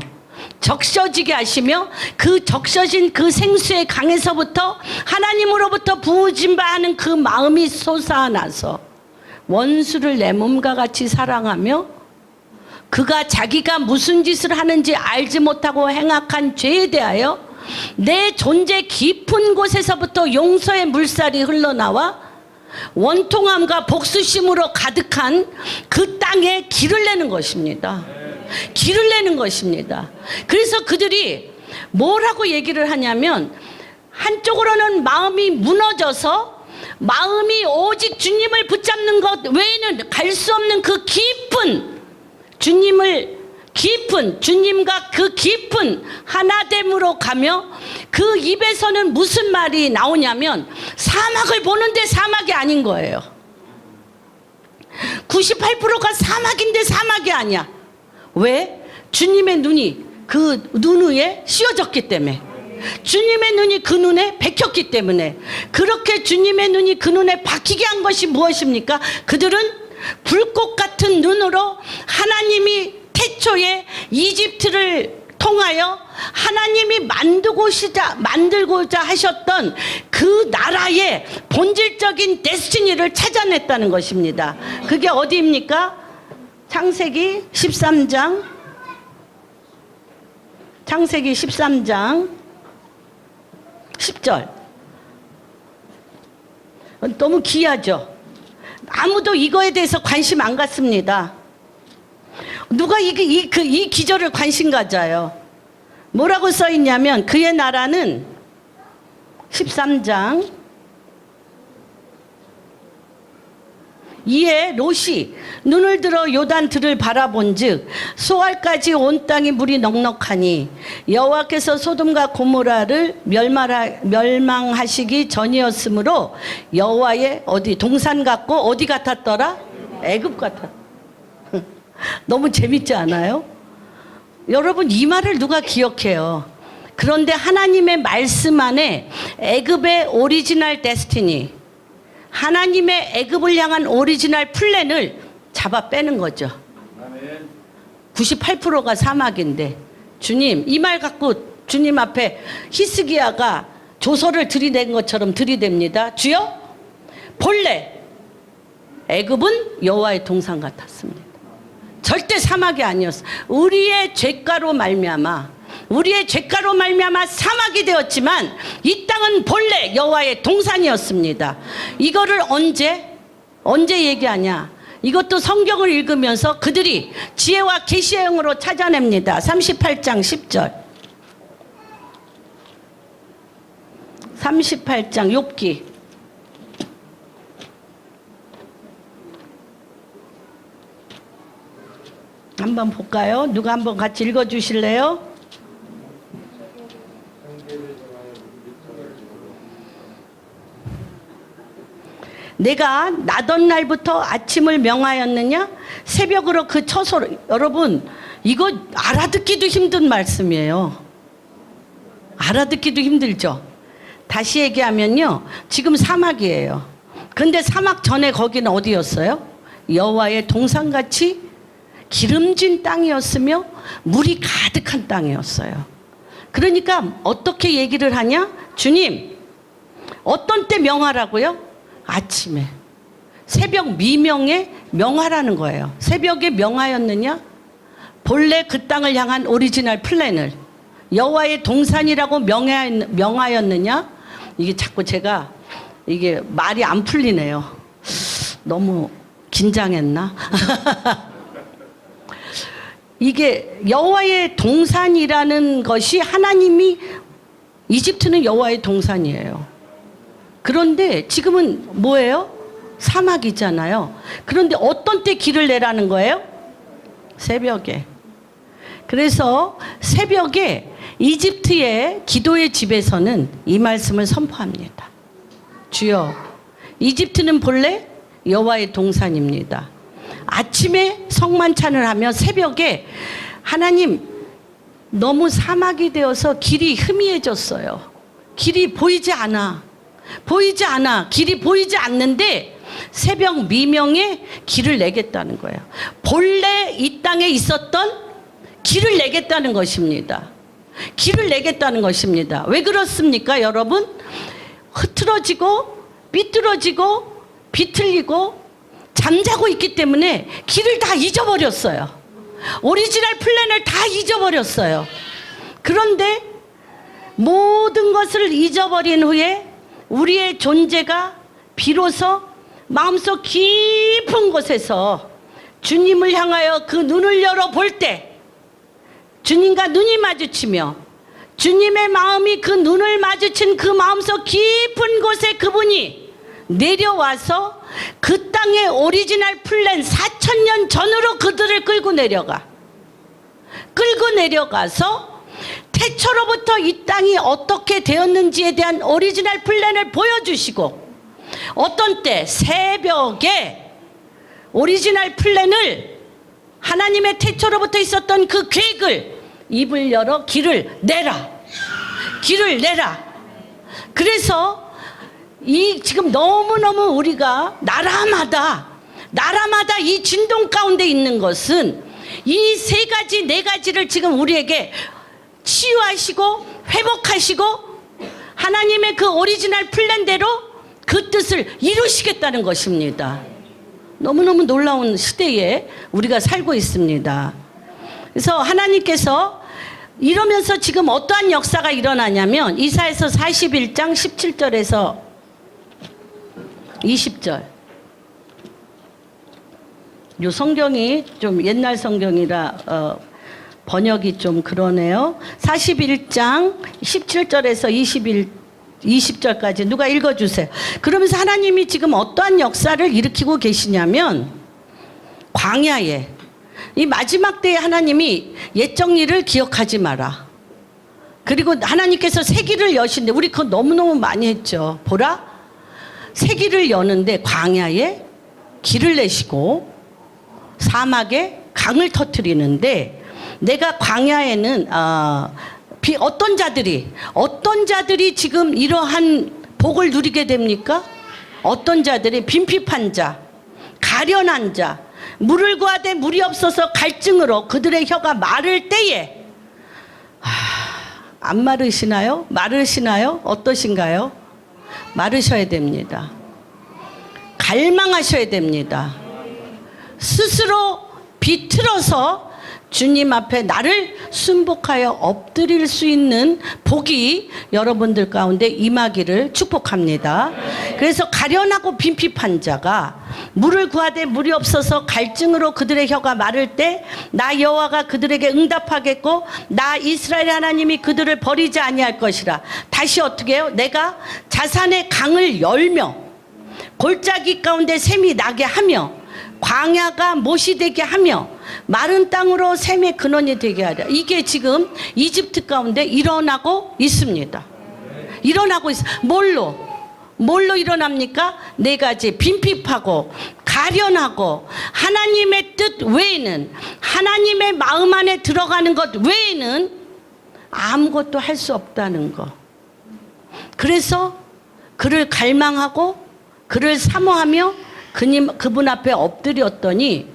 그 적셔진 그 생수의 강에서부터 하나님으로부터 부어진 바 하는 그 마음이 솟아나서 원수를 내 몸과 같이 사랑하며 그가 자기가 무슨 짓을 하는지 알지 못하고 행악한 죄에 대하여 내 존재 깊은 곳에서부터 용서의 물살이 흘러나와 원통함과 복수심으로 가득한 그 땅에 길을 내는 것입니다. 길을 내는 것입니다. 그래서 그들이 뭐라고 얘기를 하냐면, 한쪽으로는 마음이 무너져서 마음이 오직 주님을 붙잡는 것 외에는 갈 수 없는 그 깊은 주님과 그 깊은 하나됨으로 가며 그 입에서는 무슨 말이 나오냐면 사막을 보는데 사막이 아닌 거예요. 98%가 사막인데 사막이 아니야. 왜? 주님의 눈이 그 눈 위에 씌워졌기 때문에, 주님의 눈이 그 눈에 박혔기 때문에. 그렇게 주님의 눈이 그 눈에 박히게 한 것이 무엇입니까? 그들은 불꽃 같은 눈으로 하나님이 태초에 이집트를 통하여 하나님이 만들고자 하셨던 그 나라의 본질적인 데스티니를 찾아냈다는 것입니다. 그게 어디입니까? 창세기 13장 10절. 너무 귀하죠? 아무도 이거에 대해서 관심 안 갖습니다. 누가 이 기절을 관심 가져요? 뭐라고 써 있냐면, 그의 나라는 13장 이에 롯이 눈을 들어 요단 들을 바라본즉 소알까지 온 땅이 물이 넉넉하니 여호와께서 소돔과 고모라를 멸망하시기 전이었으므로 여호와의 동산 같고 어디 같았더라? 애굽 같았다. 너무 재밌지 않아요? 여러분, 이 말을 누가 기억해요? 그런데 하나님의 말씀 안에 애굽의 오리지널 데스티니, 하나님의 애굽을 향한 오리지널 플랜을 잡아 빼는 거죠. 98%가 사막인데, 주님, 이 말 갖고 주님 앞에 히스기야가 조서를 들이댄 것처럼 들이댑니다. 주여, 본래 애굽은 여호와의 동산 같았습니다. 절대 사막이 아니었어. 우리의 죄가로 말미암아 사막이 되었지만 이 땅은 본래 여호와의 동산이었습니다. 이거를 언제 얘기하냐? 이것도 성경을 읽으면서 그들이 지혜와 계시의 영으로 찾아냅니다. 38장 10절. 38장 욥기. 한번 볼까요? 누가 한번 같이 읽어주실래요? 내가 나던 날부터 아침을 명하였느냐? 새벽으로 그 처소로. 여러분, 이거 알아듣기도 힘든 말씀이에요. 알아듣기도 힘들죠. 다시 얘기하면요, 지금 사막이에요. 근데 사막 전에 거기는 어디였어요? 여호와의 동산같이 기름진 땅이었으며 물이 가득한 땅이었어요. 그러니까 어떻게 얘기를 하냐? 주님, 어떤 때 명하라고요? 아침에, 새벽 미명에 명하라는 거예요. 새벽에 명하였느냐? 본래 그 땅을 향한 오리지널 플랜을 여호와의 동산이라고 명하였느냐? 이게 자꾸 제가 이게 말이 안 풀리네요. 너무 긴장했나? 이게 여호와의 동산이라는 것이 하나님이, 이집트는 여호와의 동산이에요. 그런데 지금은 뭐예요? 사막이잖아요. 그런데 어떤 때 길을 내라는 거예요? 새벽에. 그래서 새벽에 이집트의 기도의 집에서는 이 말씀을 선포합니다. 주여, 이집트는 본래 여호와의 동산입니다. 아침에 성만찬을 하며 새벽에 하나님, 너무 사막이 되어서 길이 희미해졌어요. 길이 보이지 않아. 길이 보이지 않는데 새벽 미명에 길을 내겠다는 거예요. 본래 이 땅에 있었던 길을 내겠다는 것입니다. 길을 내겠다는 것입니다. 왜 그렇습니까, 여러분? 흐트러지고 삐뚤어지고 비틀리고 잠자고 있기 때문에 길을 다 잊어버렸어요. 오리지널 플랜을 다 잊어버렸어요. 그런데 모든 것을 잊어버린 후에 우리의 존재가 비로소 마음속 깊은 곳에서 주님을 향하여 그 눈을 열어볼 때, 주님과 눈이 마주치며 주님의 마음이 그 눈을 마주친 그 마음속 깊은 곳에 그분이 내려와서 그 땅의 오리지널 플랜 4,000년 전으로 그들을 끌고 내려가서 태초로부터 이 땅이 어떻게 되었는지에 대한 오리지널 플랜을 보여주시고, 어떤 때 새벽에 오리지널 플랜을, 하나님의 태초로부터 있었던 그 계획을 입을 열어 길을 내라. 그래서 이 지금 너무너무 우리가 나라마다 이 진동 가운데 있는 것은 이 세 가지, 네 가지를 지금 우리에게 치유하시고 회복하시고 하나님의 그 오리지널 플랜대로 그 뜻을 이루시겠다는 것입니다. 너무너무 놀라운 시대에 우리가 살고 있습니다. 그래서 하나님께서 이러면서 지금 어떠한 역사가 일어나냐면 이사야서 41장 17절에서 20절. 요 성경이 좀 옛날 성경이라 번역이 좀 그러네요. 41장 17절에서 20절까지 누가 읽어주세요. 그러면서 하나님이 지금 어떠한 역사를 일으키고 계시냐면, 광야에 이 마지막 때에 하나님이 옛 정리를 기억하지 마라. 그리고 하나님께서 세기를 여신데, 우리 그거 너무너무 많이 했죠. 보라, 세기를 여는데 광야에 길을 내시고 사막에 강을 터뜨리는데, 내가 광야에는 어떤 자들이 지금 이러한 복을 누리게 됩니까? 어떤 자들이 빈핍한 자, 가련한 자, 물을 구하되 물이 없어서 갈증으로 그들의 혀가 마를 때에, 안 마르시나요? 마르시나요? 어떠신가요? 마르셔야 됩니다. 갈망하셔야 됩니다. 스스로 비틀어서 주님 앞에 나를 순복하여 엎드릴 수 있는 복이 여러분들 가운데 임하기를 축복합니다. 그래서 가련하고 빈핍한 자가 물을 구하되 물이 없어서 갈증으로 그들의 혀가 마를 때 나 여호와가 그들에게 응답하겠고 나 이스라엘 하나님이 그들을 버리지 아니할 것이라. 다시 어떻게 해요? 내가 자산의 강을 열며 골짜기 가운데 샘이 나게 하며 광야가 못이 되게 하며 마른 땅으로 샘의 근원이 되게 하라. 이게 지금 이집트 가운데 일어나고 있습니다. 일어나고 있어. 뭘로? 뭘로 일어납니까? 네 가지. 빈핍하고 가련하고 하나님의 뜻 외에는, 하나님의 마음 안에 들어가는 것 외에는 아무것도 할 수 없다는 거. 그래서 그를 갈망하고 그를 사모하며 그분 앞에 엎드렸더니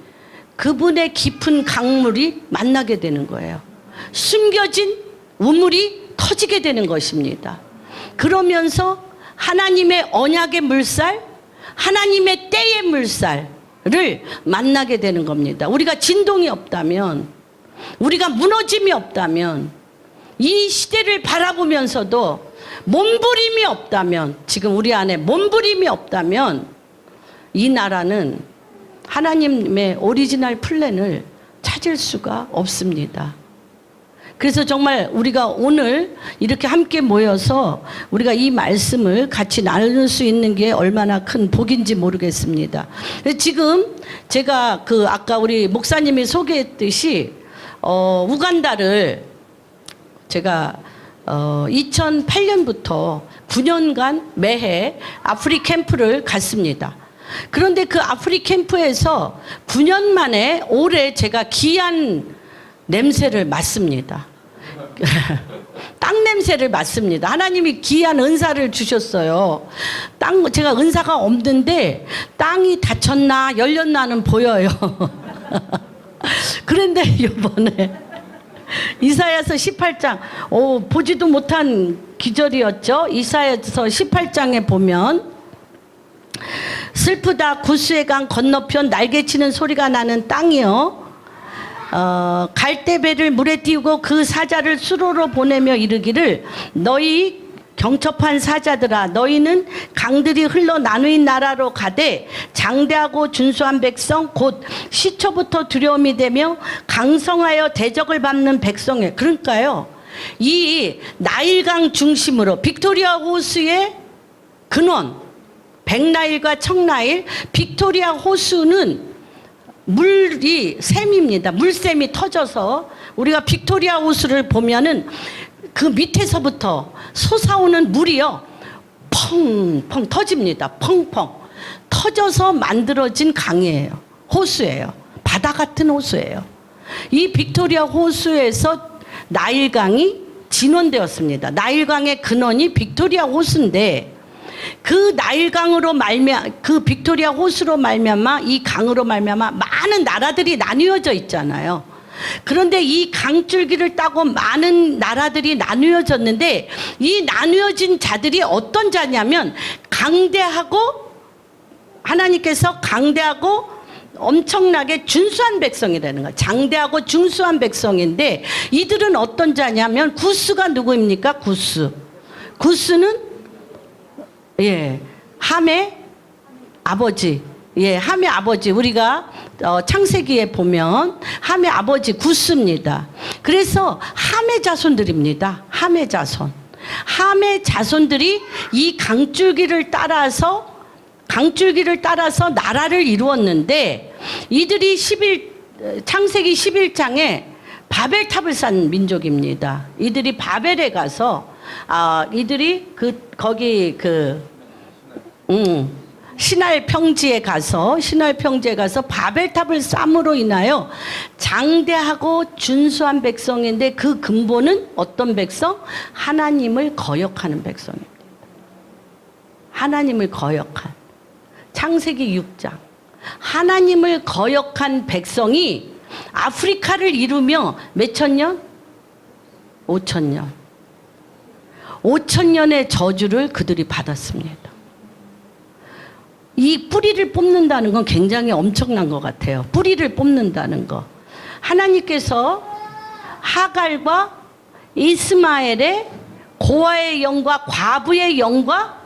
그분의 깊은 강물이 만나게 되는 거예요. 숨겨진 우물이 터지게 되는 것입니다. 그러면서 하나님의 언약의 물살, 하나님의 때의 물살을 만나게 되는 겁니다. 우리가 진동이 없다면, 우리가 무너짐이 없다면, 이 시대를 바라보면서도 몸부림이 없다면, 지금 우리 안에 몸부림이 없다면 이 나라는 하나님의 오리지널 플랜을 찾을 수가 없습니다. 그래서 정말 우리가 오늘 이렇게 함께 모여서 우리가 이 말씀을 같이 나눌 수 있는 게 얼마나 큰 복인지 모르겠습니다. 지금 제가 아까 우리 목사님이 소개했듯이 우간다를 제가 2008년부터 9년간 매해 아프리 캠프를 갔습니다. 그런데 그 아프리 캠프에서 9년 만에 올해 제가 귀한 냄새를 맡습니다. 땅 냄새를 맡습니다. 하나님이 귀한 은사를 주셨어요. 제가 은사가 없는데 땅이 닫혔나 열렸나는 보여요. 그런데 이번에 이사야서 18장, 보지도 못한 기절이었죠. 이사야서 18장에 보면 슬프다 구스의 강 건너편 날개치는 소리가 나는 땅이여, 갈대배를 물에 띄우고 그 사자를 수로로 보내며 이르기를 너희 경첩한 사자들아, 너희는 강들이 흘러 나누인 나라로 가되 장대하고 준수한 백성 곧 시초부터 두려움이 되며 강성하여 대적을 밟는 백성에. 그러니까요, 이 나일강 중심으로 빅토리아 호수의 근원, 백나일과 청나일, 빅토리아 호수는 물이 샘입니다. 물샘이 터져서 우리가 빅토리아 호수를 보면은 그 밑에서부터 솟아오는 물이요 펑펑 터집니다. 펑펑 터져서 만들어진 강이에요. 호수예요. 바다 같은 호수예요. 이 빅토리아 호수에서 나일강이 진원되었습니다. 나일강의 근원이 빅토리아 호수인데 그 나일강으로 그 빅토리아 호수로 말미암아, 이 강으로 말미암아 많은 나라들이 나뉘어져 있잖아요. 그런데 이 강줄기를 따고 많은 나라들이 나뉘어졌는데 이 나뉘어진 자들이 어떤 자냐면 강대하고, 하나님께서 강대하고 엄청나게 준수한 백성이라는 거예요. 장대하고 준수한 백성인데 이들은 어떤 자냐면 구스가 누구입니까? 구스는 함의 아버지, 함의 아버지. 우리가 창세기에 보면 함의 아버지 구스입니다. 그래서 함의 자손들입니다. 함의 자손. 함의 자손들이 이 강줄기를 따라서 나라를 이루었는데 이들이 창세기 11장에 바벨탑을 쌓은 민족입니다. 이들이 바벨에 가서 이들이 거기 신할 평지에 가서 바벨탑을 쌓음으로 인하여 장대하고 준수한 백성인데 그 근본은 어떤 백성? 하나님을 거역하는 백성입니다. 하나님을 거역한, 창세기 6장, 하나님을 거역한 백성이 아프리카를 이루며 몇천 년? 5,000년. 5,000년의 저주를 그들이 받았습니다. 이 뿌리를 뽑는다는 건 굉장히 엄청난 것 같아요. 뿌리를 뽑는다는 거. 하나님께서 하갈과 이스마엘의 고아의 영과 과부의 영과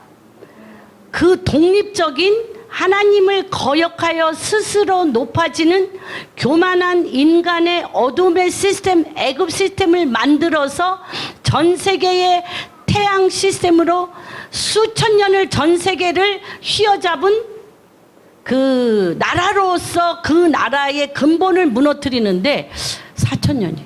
그 독립적인 하나님을 거역하여 스스로 높아지는 교만한 인간의 어둠의 시스템, 애굽 시스템을 만들어서 전 세계의 태양 시스템으로 수천 년을 전 세계를 휘어잡은 그 나라로서 그 나라의 근본을 무너뜨리는데 4,000년이.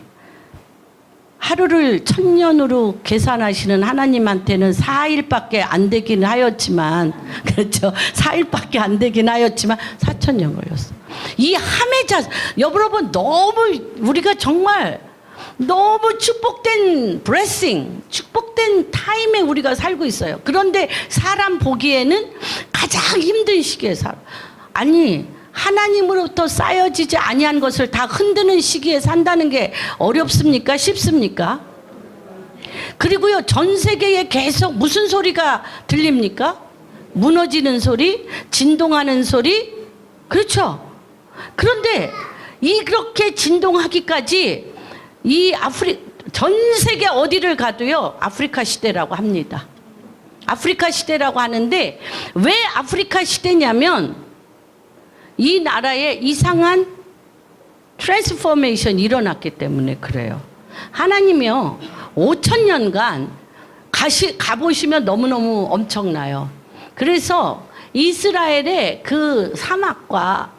하루를 1000년으로 계산하시는 하나님한테는 4일밖에 안 되긴 하였지만, 그렇죠. 4일밖에 안 되긴 하였지만 4000년 걸렸어. 이 함의자, 여러분, 너무 우리가 정말 너무 축복된 블레싱, 축복된 타임에 우리가 살고 있어요. 그런데 사람 보기에는 가장 힘든 시기에 살아. 아니, 하나님으로부터 쌓여지지 아니한 것을 다 흔드는 시기에 산다는 게 어렵습니까? 쉽습니까? 그리고요, 전 세계에 계속 무슨 소리가 들립니까? 무너지는 소리, 진동하는 소리, 그렇죠? 그런데 이렇게 진동하기까지 전 세계 어디를 가도요, 아프리카 시대라고 합니다. 아프리카 시대라고 하는데, 왜 아프리카 시대냐면 이 나라에 이상한 트랜스포메이션이 일어났기 때문에 그래요. 하나님이요, 5000년간 가보시면 너무너무 엄청나요. 그래서 이스라엘의 그 사막과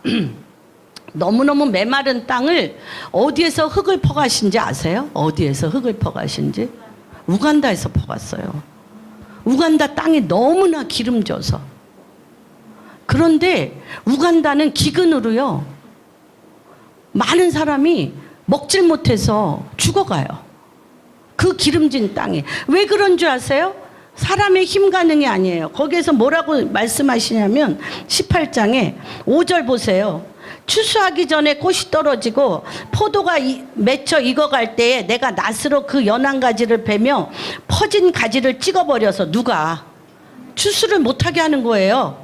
너무너무 메마른 땅을 어디에서 흙을 퍼가신지 아세요? 어디에서 흙을 퍼가신지? 우간다에서 퍼갔어요. 우간다 땅이 너무나 기름져서. 그런데 우간다는 기근으로요, 많은 사람이 먹질 못해서 죽어가요. 그 기름진 땅에. 왜 그런 줄 아세요? 사람의 힘 가능이 아니에요. 거기에서 뭐라고 말씀하시냐면 18장에 5절 보세요. 추수하기 전에 꽃이 떨어지고 포도가 맺혀 익어갈 때에 내가 낫으로 그 연한 가지를 베며 퍼진 가지를 찍어버려서, 누가? 추수를 못하게 하는 거예요.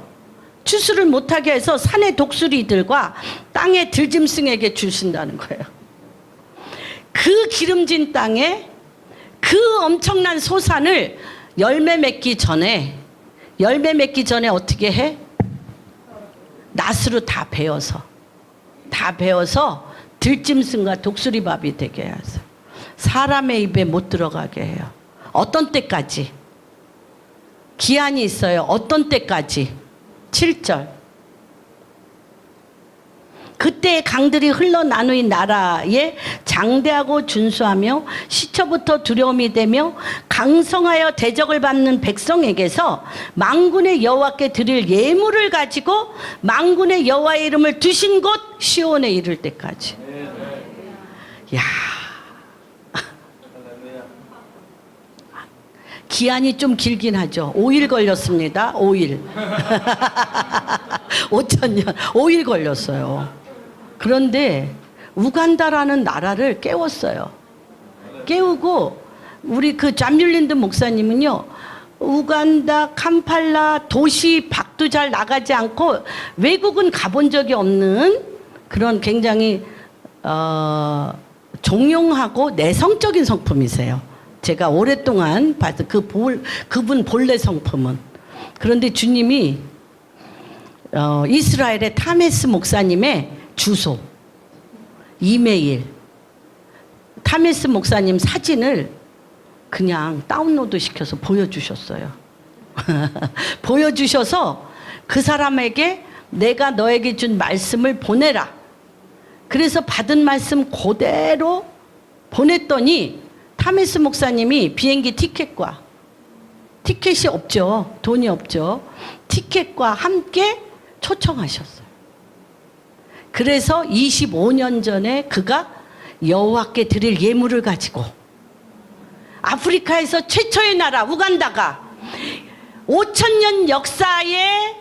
추수를 못하게 해서 산의 독수리들과 땅의 들짐승에게 주신다는 거예요. 그 기름진 땅에 그 엄청난 소산을 열매 맺기 전에 어떻게 해? 낫으로 다 베어서 들짐승과 독수리밥이 되게 해서 사람의 입에 못 들어가게 해요. 어떤 때까지? 기한이 있어요. 어떤 때까지? 7절. 그때 강들이 흘러나누인 나라에 장대하고 준수하며 시초부터 두려움이 되며 강성하여 대적을 받는 백성에게서 만군의 여호와께 드릴 예물을 가지고 만군의 여호와의 이름을 두신 곳 시온에 이를 때까지. 야, 기한이 좀 길긴 하죠. 5일 걸렸습니다. 5일. 5000년. 5일 걸렸어요. 그런데 우간다라는 나라를 깨웠어요. 깨우고 우리 그 잠듈린드 목사님은요, 우간다, 캄팔라 도시 밖도 잘 나가지 않고 외국은 가본 적이 없는 그런 굉장히 종용하고 내성적인 성품이세요. 제가 오랫동안 봤던 그분 본래 성품은. 그런데 주님이 이스라엘의 타메스 목사님의 주소, 이메일, 타메스 목사님 사진을 그냥 다운로드 시켜서 보여주셨어요. 보여주셔서 그 사람에게 내가 너에게 준 말씀을 보내라. 그래서 받은 말씀 그대로 보냈더니 타메스 목사님이 비행기 티켓이 없죠. 돈이 없죠. 티켓과 함께 초청하셨어요. 그래서 25년 전에 그가 여호와께 드릴 예물을 가지고 아프리카에서 최초의 나라 우간다가 5000년 역사의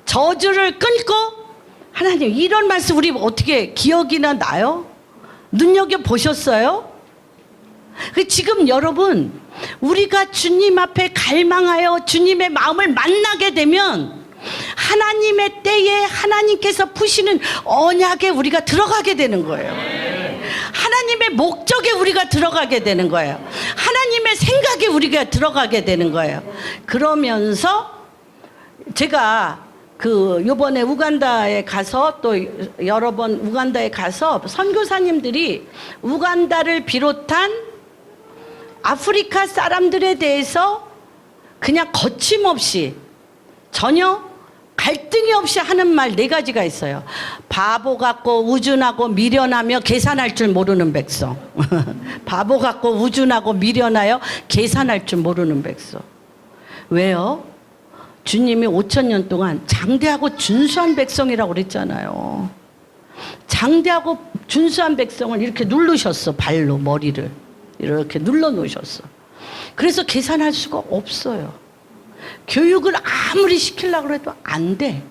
저주를 끊고, 하나님 이런 말씀 우리 어떻게 기억이나 나요? 눈여겨보셨어요? 지금 여러분, 우리가 주님 앞에 갈망하여 주님의 마음을 만나게 되면 하나님의 때에 하나님께서 푸시는 언약에 우리가 들어가게 되는 거예요. 하나님의 목적에 우리가 들어가게 되는 거예요. 하나님의 생각에 우리가 들어가게 되는 거예요. 그러면서 제가 요번에 우간다에 가서 또 여러 번 우간다에 가서 선교사님들이 우간다를 비롯한 아프리카 사람들에 대해서 그냥 거침없이 전혀 갈등이 없이 하는 말 네 가지가 있어요. 바보 같고 우준하고 미련하며 계산할 줄 모르는 백성. 바보 같고 우준하고 미련하여 계산할 줄 모르는 백성. 왜요? 주님이 5,000년 동안 장대하고 준수한 백성이라고 그랬잖아요. 장대하고 준수한 백성을 이렇게 누르셨어. 발로 머리를 이렇게 눌러 놓으셨어. 그래서 계산할 수가 없어요. 교육을 아무리 시키려고 해도 안 돼.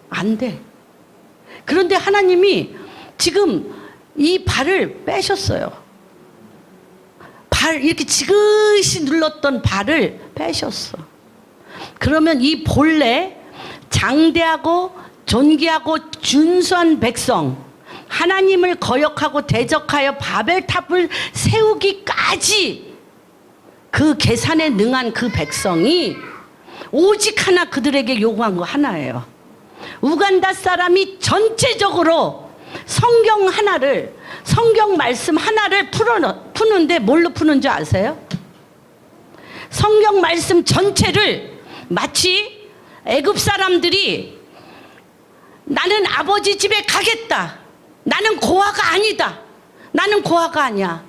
안 돼. 그런데 하나님이 지금 이 발을 빼셨어요. 발 이렇게 지그시 눌렀던 발을 빼셨어. 그러면 이 본래 장대하고 존귀하고 준수한 백성, 하나님을 거역하고 대적하여 바벨탑을 세우기까지 그 계산에 능한 그 백성이 오직 하나 그들에게 요구한 거 하나예요. 우간다 사람이 전체적으로 성경 하나를, 성경 말씀 하나를 푸는데 뭘로 푸는 줄 아세요? 성경 말씀 전체를 마치 애굽 사람들이 나는 아버지 집에 가겠다. 나는 고아가 아니다. 나는 고아가 아니야.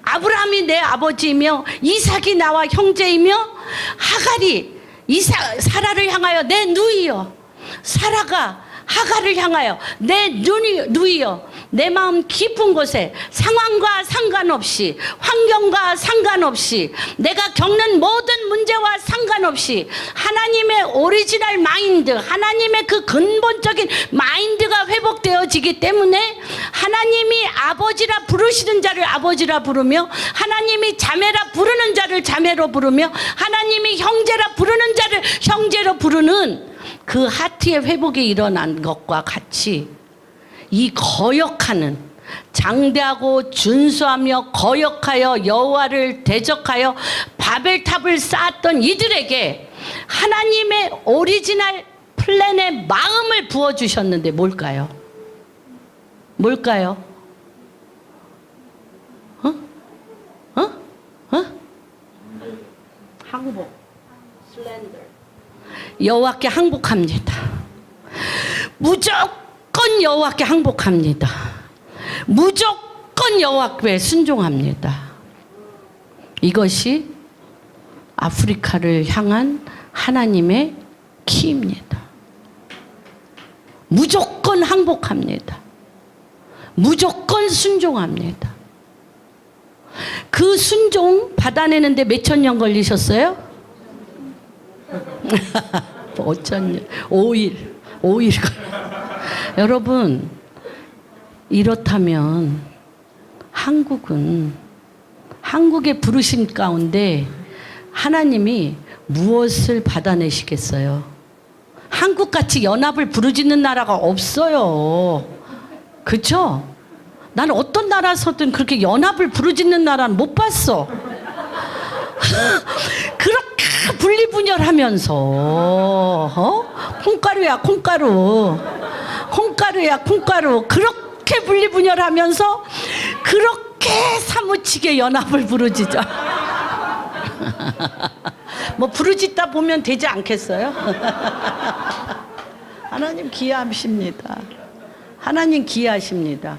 아브라함이 내 아버지이며 이삭이 나와 형제이며 하갈이 사라를 향하여 내 누이여. 사라가 하갈을 향하여 내 누이여. 내 마음 깊은 곳에 상황과 상관없이, 환경과 상관없이, 내가 겪는 모든 문제와 상관없이 하나님의 오리지널 마인드, 하나님의 그 근본적인 마인드가 회복되어지기 때문에 하나님이 아버지라 부르시는 자를 아버지라 부르며, 하나님이 자매라 부르는 자를 자매로 부르며, 하나님이 형제라 부르는 자를 형제로 부르는 그 하트의 회복이 일어난 것과 같이 이 거역하는, 장대하고 준수하며 거역하여 여호와를 대적하여 바벨탑을 쌓았던 이들에게 하나님의 오리지널 플랜의 마음을 부어주셨는데 뭘까요? 뭘까요? 항복, 슬렌더. 여호와께 항복합니다. 무조건 여호와께 항복합니다. 무조건 여호와께 순종합니다. 이것이 아프리카를 향한 하나님의 키입니다. 무조건 항복합니다. 무조건 순종합니다. 그 순종 받아내는데 몇천 년 걸리셨어요? 5,000년, 5일. 여러분, 이렇다면 한국의 부르심 가운데 하나님이 무엇을 받아내시겠어요? 한국같이 연합을 부르짖는 나라가 없어요. 그렇죠? 나는 어떤 나라에서든 그렇게 연합을 부르짖는 나라는 못 봤어. 그렇게 분리분열하면서 콩가루야 콩가루, 콩가루야 콩가루, 그렇게 분리분열하면서 그렇게 사무치게 연합을 부르짖어. 뭐 부르짖다 보면 되지 않겠어요? 하나님 귀하십니다. 하나님 귀하십니다.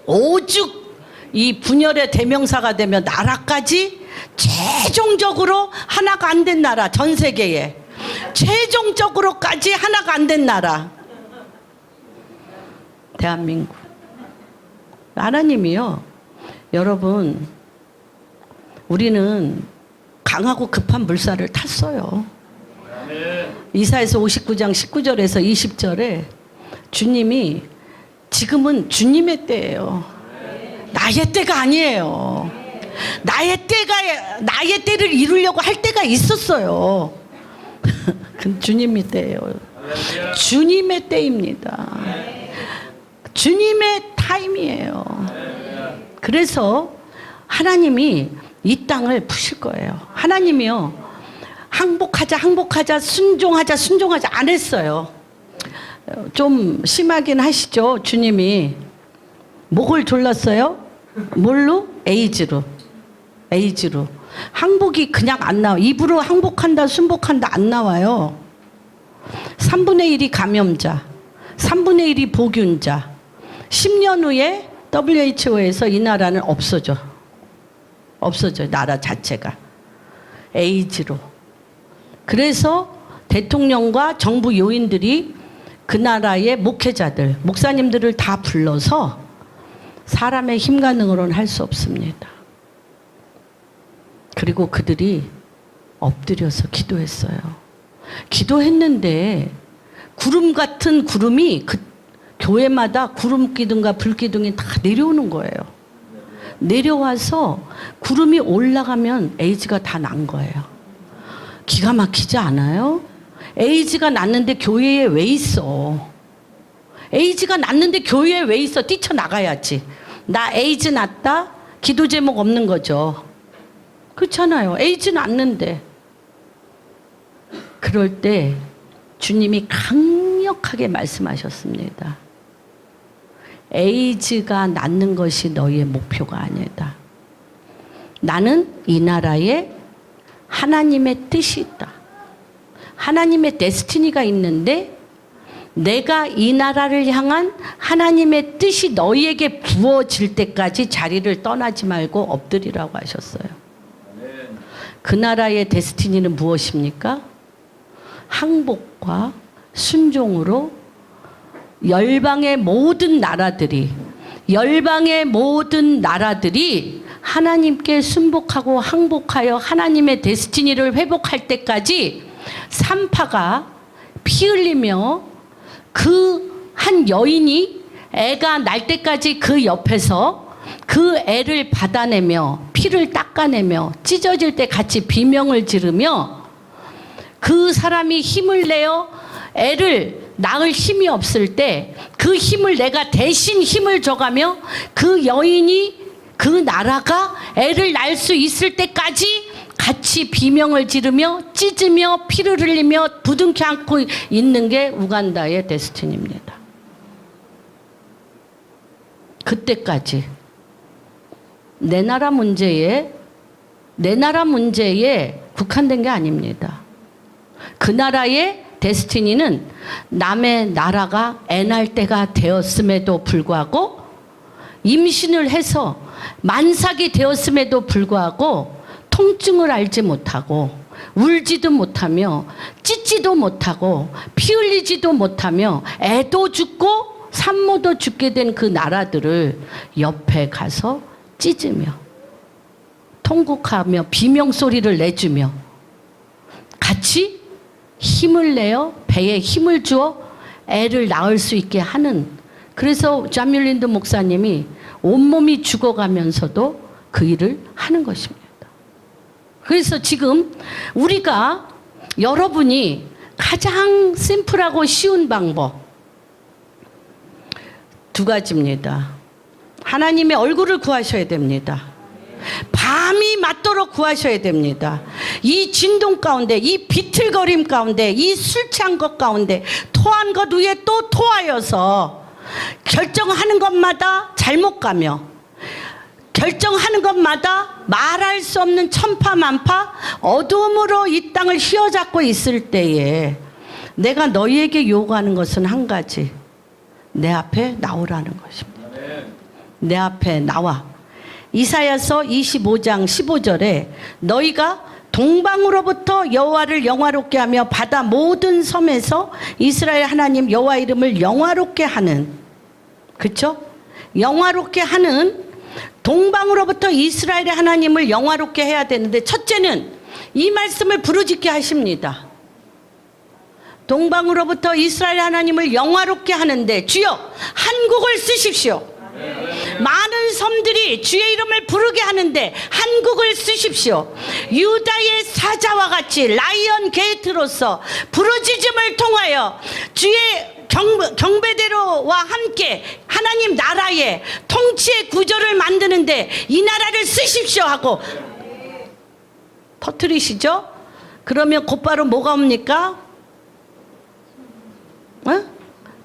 오죽 이 분열의 대명사가 되면 나라까지 최종적으로 하나가 안 된 나라, 전 세계에 최종적으로까지 하나가 안 된 나라, 대한민국. 하나님이요, 여러분, 우리는 강하고 급한 물살을 탔어요. 이사야서 59장 19절에서 20절에 주님이, 지금은 주님의 때예요. 나의 때가 아니에요. 나의 때를 이루려고 할 때가 있었어요. 주님의 때예요. 주님의 때입니다. 주님의 타임이에요. 그래서 하나님이 이 땅을 푸실 거예요. 하나님이요, 항복하자, 순종하자 안 했어요. 좀 심하긴 하시죠. 주님이 목을 졸랐어요. 뭘로? 에이즈로. 항복이 그냥 안 나와. 입으로 항복한다, 순복한다 안 나와요. 3분의 1이 감염자, 3분의 1이 보균자. 10년 후에 WHO에서 이 나라는 없어져. 나라 자체가. 에이즈로. 그래서 대통령과 정부 요인들이 그 나라의 목회자들, 목사님들을 다 불러서 사람의 힘과 능으로는 할 수 없습니다. 그리고 그들이 엎드려서 기도했어요. 기도했는데 구름 같은 구름이 그 교회마다 구름 기둥과 불 기둥이 다 내려오는 거예요. 내려와서 구름이 올라가면 에이즈가 다 난 거예요. 기가 막히지 않아요? 에이즈가 났는데 교회에 왜 있어? 에이즈가 났는데 교회에 왜 있어? 뛰쳐나가야지. 나 에이즈 났다? 기도 제목 없는 거죠. 그렇잖아요. 에이즈 났는데. 그럴 때 주님이 강력하게 말씀하셨습니다. 에이즈가 낫는 것이 너희의 목표가 아니다. 나는 이 나라에 하나님의 뜻이 있다. 하나님의 데스티니가 있는데 내가 이 나라를 향한 하나님의 뜻이 너희에게 부어질 때까지 자리를 떠나지 말고 엎드리라고 하셨어요. 그 나라의 데스티니는 무엇입니까? 항복과 순종으로 열방의 모든 나라들이 하나님께 순복하고 항복하여 하나님의 데스티니를 회복할 때까지 산파가 피 흘리며 그 한 여인이 애가 날 때까지 그 옆에서 그 애를 받아내며 피를 닦아내며 찢어질 때 같이 비명을 지르며 그 사람이 힘을 내어 애를 낳을 힘이 없을 때 그 힘을 내가 대신 힘을 줘가며 그 여인이 그 나라가 애를 낳을 수 있을 때까지 같이 비명을 지르며 찢으며 피를 흘리며 부둥켜 안고 있는 게 우간다의 데스티니입니다. 그때까지 내 나라 문제에 국한된 게 아닙니다. 그 나라의 데스티니는 남의 나라가 애 낳을 때가 되었음에도 불구하고 임신을 해서 만삭이 되었음에도 불구하고 통증을 알지 못하고 울지도 못하며 찢지도 못하고 피 흘리지도 못하며 애도 죽고 산모도 죽게 된 그 나라들을 옆에 가서 찢으며 통곡하며 비명소리를 내주며 같이 힘을 내어 배에 힘을 주어 애를 낳을 수 있게 하는, 그래서 자뮬린드 목사님이 온몸이 죽어가면서도 그 일을 하는 것입니다. 그래서 지금 우리가 여러분이 가장 심플하고 쉬운 방법 두 가지입니다. 하나님의 얼굴을 구하셔야 됩니다. 밤이 맞도록 구하셔야 됩니다. 이 진동 가운데, 이 비틀거림 가운데, 이 술 취한 것 가운데 토한 것 위에 또 토하여서 결정하는 것마다 잘못 가며 결정하는 것마다 말할 수 없는 천파만파 어둠으로 이 땅을 휘어잡고 있을 때에 내가 너희에게 요구하는 것은 한 가지, 내 앞에 나오라는 것입니다. 내 앞에 나와. 이사야서 25장 15절에 너희가 동방으로부터 여호와를 영화롭게 하며 바다 모든 섬에서 이스라엘 하나님 여호와 이름을 영화롭게 하는, 그렇죠? 영화롭게 하는, 동방으로부터 이스라엘의 하나님을 영화롭게 해야 되는데 첫째는 이 말씀을 부르짖게 하십니다. 동방으로부터 이스라엘 하나님을 영화롭게 하는데 주여 한국을 쓰십시오. 많은 섬들이 주의 이름을 부르게 하는데 한국을 쓰십시오. 유다의 사자와 같이 라이언 게이트로서 부르짖음을 통하여 주의 경배대로와 함께 하나님 나라의 통치의 구조를 만드는데 이 나라를 쓰십시오 하고 터뜨리시죠? 그러면 곧바로 뭐가 옵니까?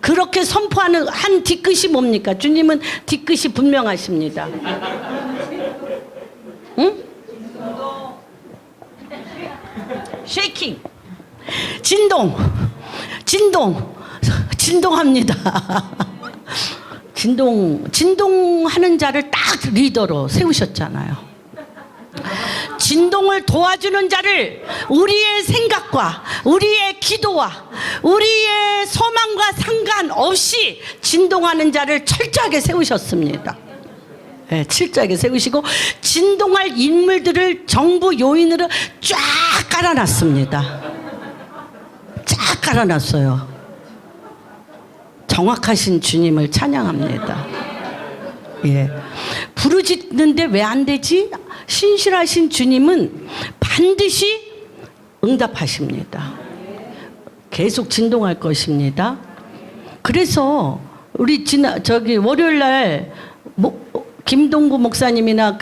그렇게 선포하는 한 뒤끝이 뭡니까? 주님은 뒤끝이 분명하십니다. 응? 쉐이킹. 진동합니다. 진동하는 자를 딱 리더로 세우셨잖아요. 진동을 도와주는 자를 우리의 생각과 우리의 기도와 우리의 소망과 상관없이 진동하는 자를 철저하게 세우셨습니다. 네, 철저하게 세우시고 진동할 인물들을 정부 요인으로 쫙 깔아놨습니다. 쫙 깔아놨어요. 정확하신 주님을 찬양합니다. 예. 부르짖는데 왜 안 되지? 신실하신 주님은 반드시 응답하십니다. 계속 진동할 것입니다. 그래서 우리 월요일 날 김동구 목사님이나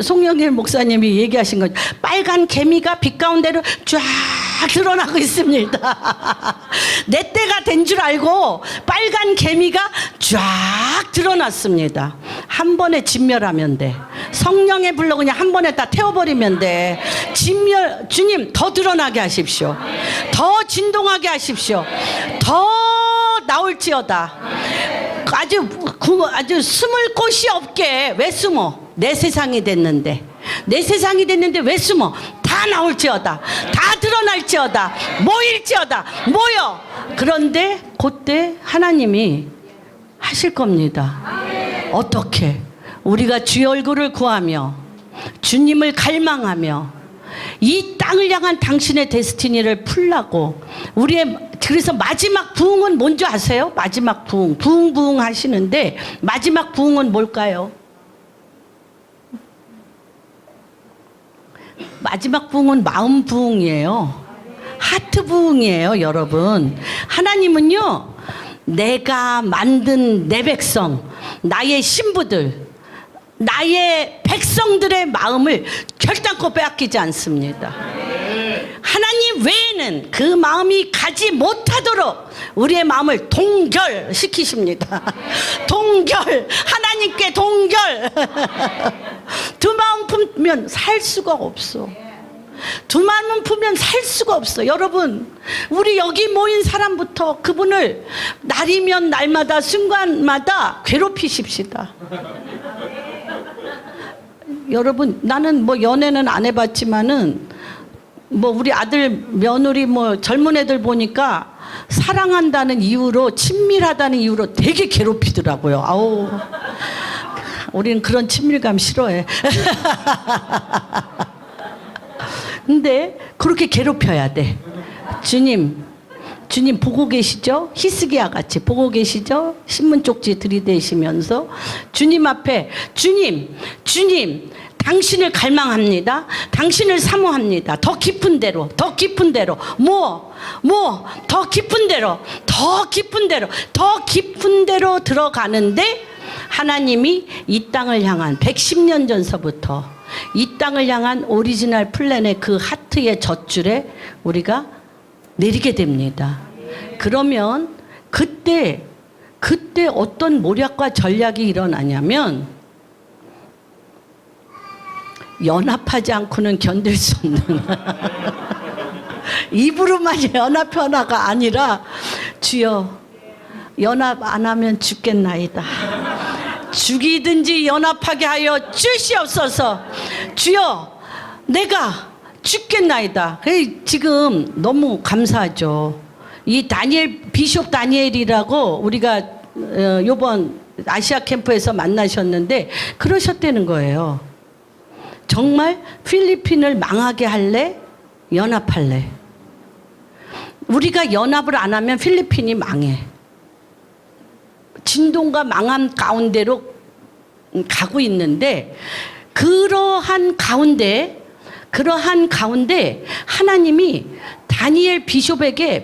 송영길 목사님이 얘기하신 것, 빨간 개미가 빛 가운데로 쫙 드러나고 있습니다. 내 때가 된 줄 알고 빨간 개미가 쫙 드러났습니다. 한 번에 진멸하면 돼. 성령의 불로 그냥 한 번에 다 태워버리면 돼. 주님 더 드러나게 하십시오. 더 진동하게 하십시오. 더 나올지어다. 아주 숨을 곳이 없게. 왜 숨어? 내 세상이 됐는데 왜 숨어? 다 나올지어다. 다 드러날지어다. 모일지어다. 모여. 그런데 그때 하나님이 하실 겁니다. 어떻게? 우리가 주의 얼굴을 구하며 주님을 갈망하며 이 땅을 향한 당신의 데스티니를 풀라고. 그래서 마지막 부흥은 뭔지 아세요? 마지막 부흥 하시는데 마지막 부흥은 뭘까요? 마지막 부흥은 마음 부흥이에요. 하트 부흥이에요, 여러분. 하나님은요, 내가 만든 내 백성, 나의 신부들, 나의 백성들의 마음을 결단코 빼앗기지 않습니다. 하나님 외에는 그 마음이 가지 못하도록 우리의 마음을 동결시키십니다. 동결, 하나님께 동결. 두 마음 품면 살 수가 없어. 두 마음 품면 살 수가 없어. 여러분, 우리 여기 모인 사람부터 그분을 날이면 날마다 순간마다 괴롭히십시다. 여러분, 나는 연애는 안 해봤지만은 우리 아들 며느리 젊은 애들 보니까 사랑한다는 이유로, 친밀하다는 이유로 되게 괴롭히더라고요. 아우, 우리는 그런 친밀감 싫어해. 근데 그렇게 괴롭혀야 돼. 주님 보고 계시죠? 히스기야 같이 보고 계시죠? 신문 쪽지 들이대시면서 주님 앞에 주님 당신을 갈망합니다. 당신을 사모합니다. 더 깊은 데로 더 깊은 데로 더 깊은 데로 더 깊은 데로 들어가는데 하나님이 이 땅을 향한 110년 전서부터 이 땅을 향한 오리지널 플랜의 그 하트의 젖줄에 우리가 내리게 됩니다. 그러면 그때 어떤 모략과 전략이 일어나냐면 연합하지 않고는 견딜 수 없는 입으로만 연합하나가 아니라 주여 연합 안 하면 죽겠나이다. 죽이든지 연합하게 하여 주시옵소서. 주여 내가 죽겠나이다. 지금 너무 감사하죠. 이 비숍 다니엘이라고 우리가 요번 아시아 캠프에서 만나셨는데 그러셨다는 거예요. 정말 필리핀을 망하게 할래? 연합할래? 우리가 연합을 안 하면 필리핀이 망해. 진동과 망함 가운데로 가고 있는데 그러한 가운데 하나님이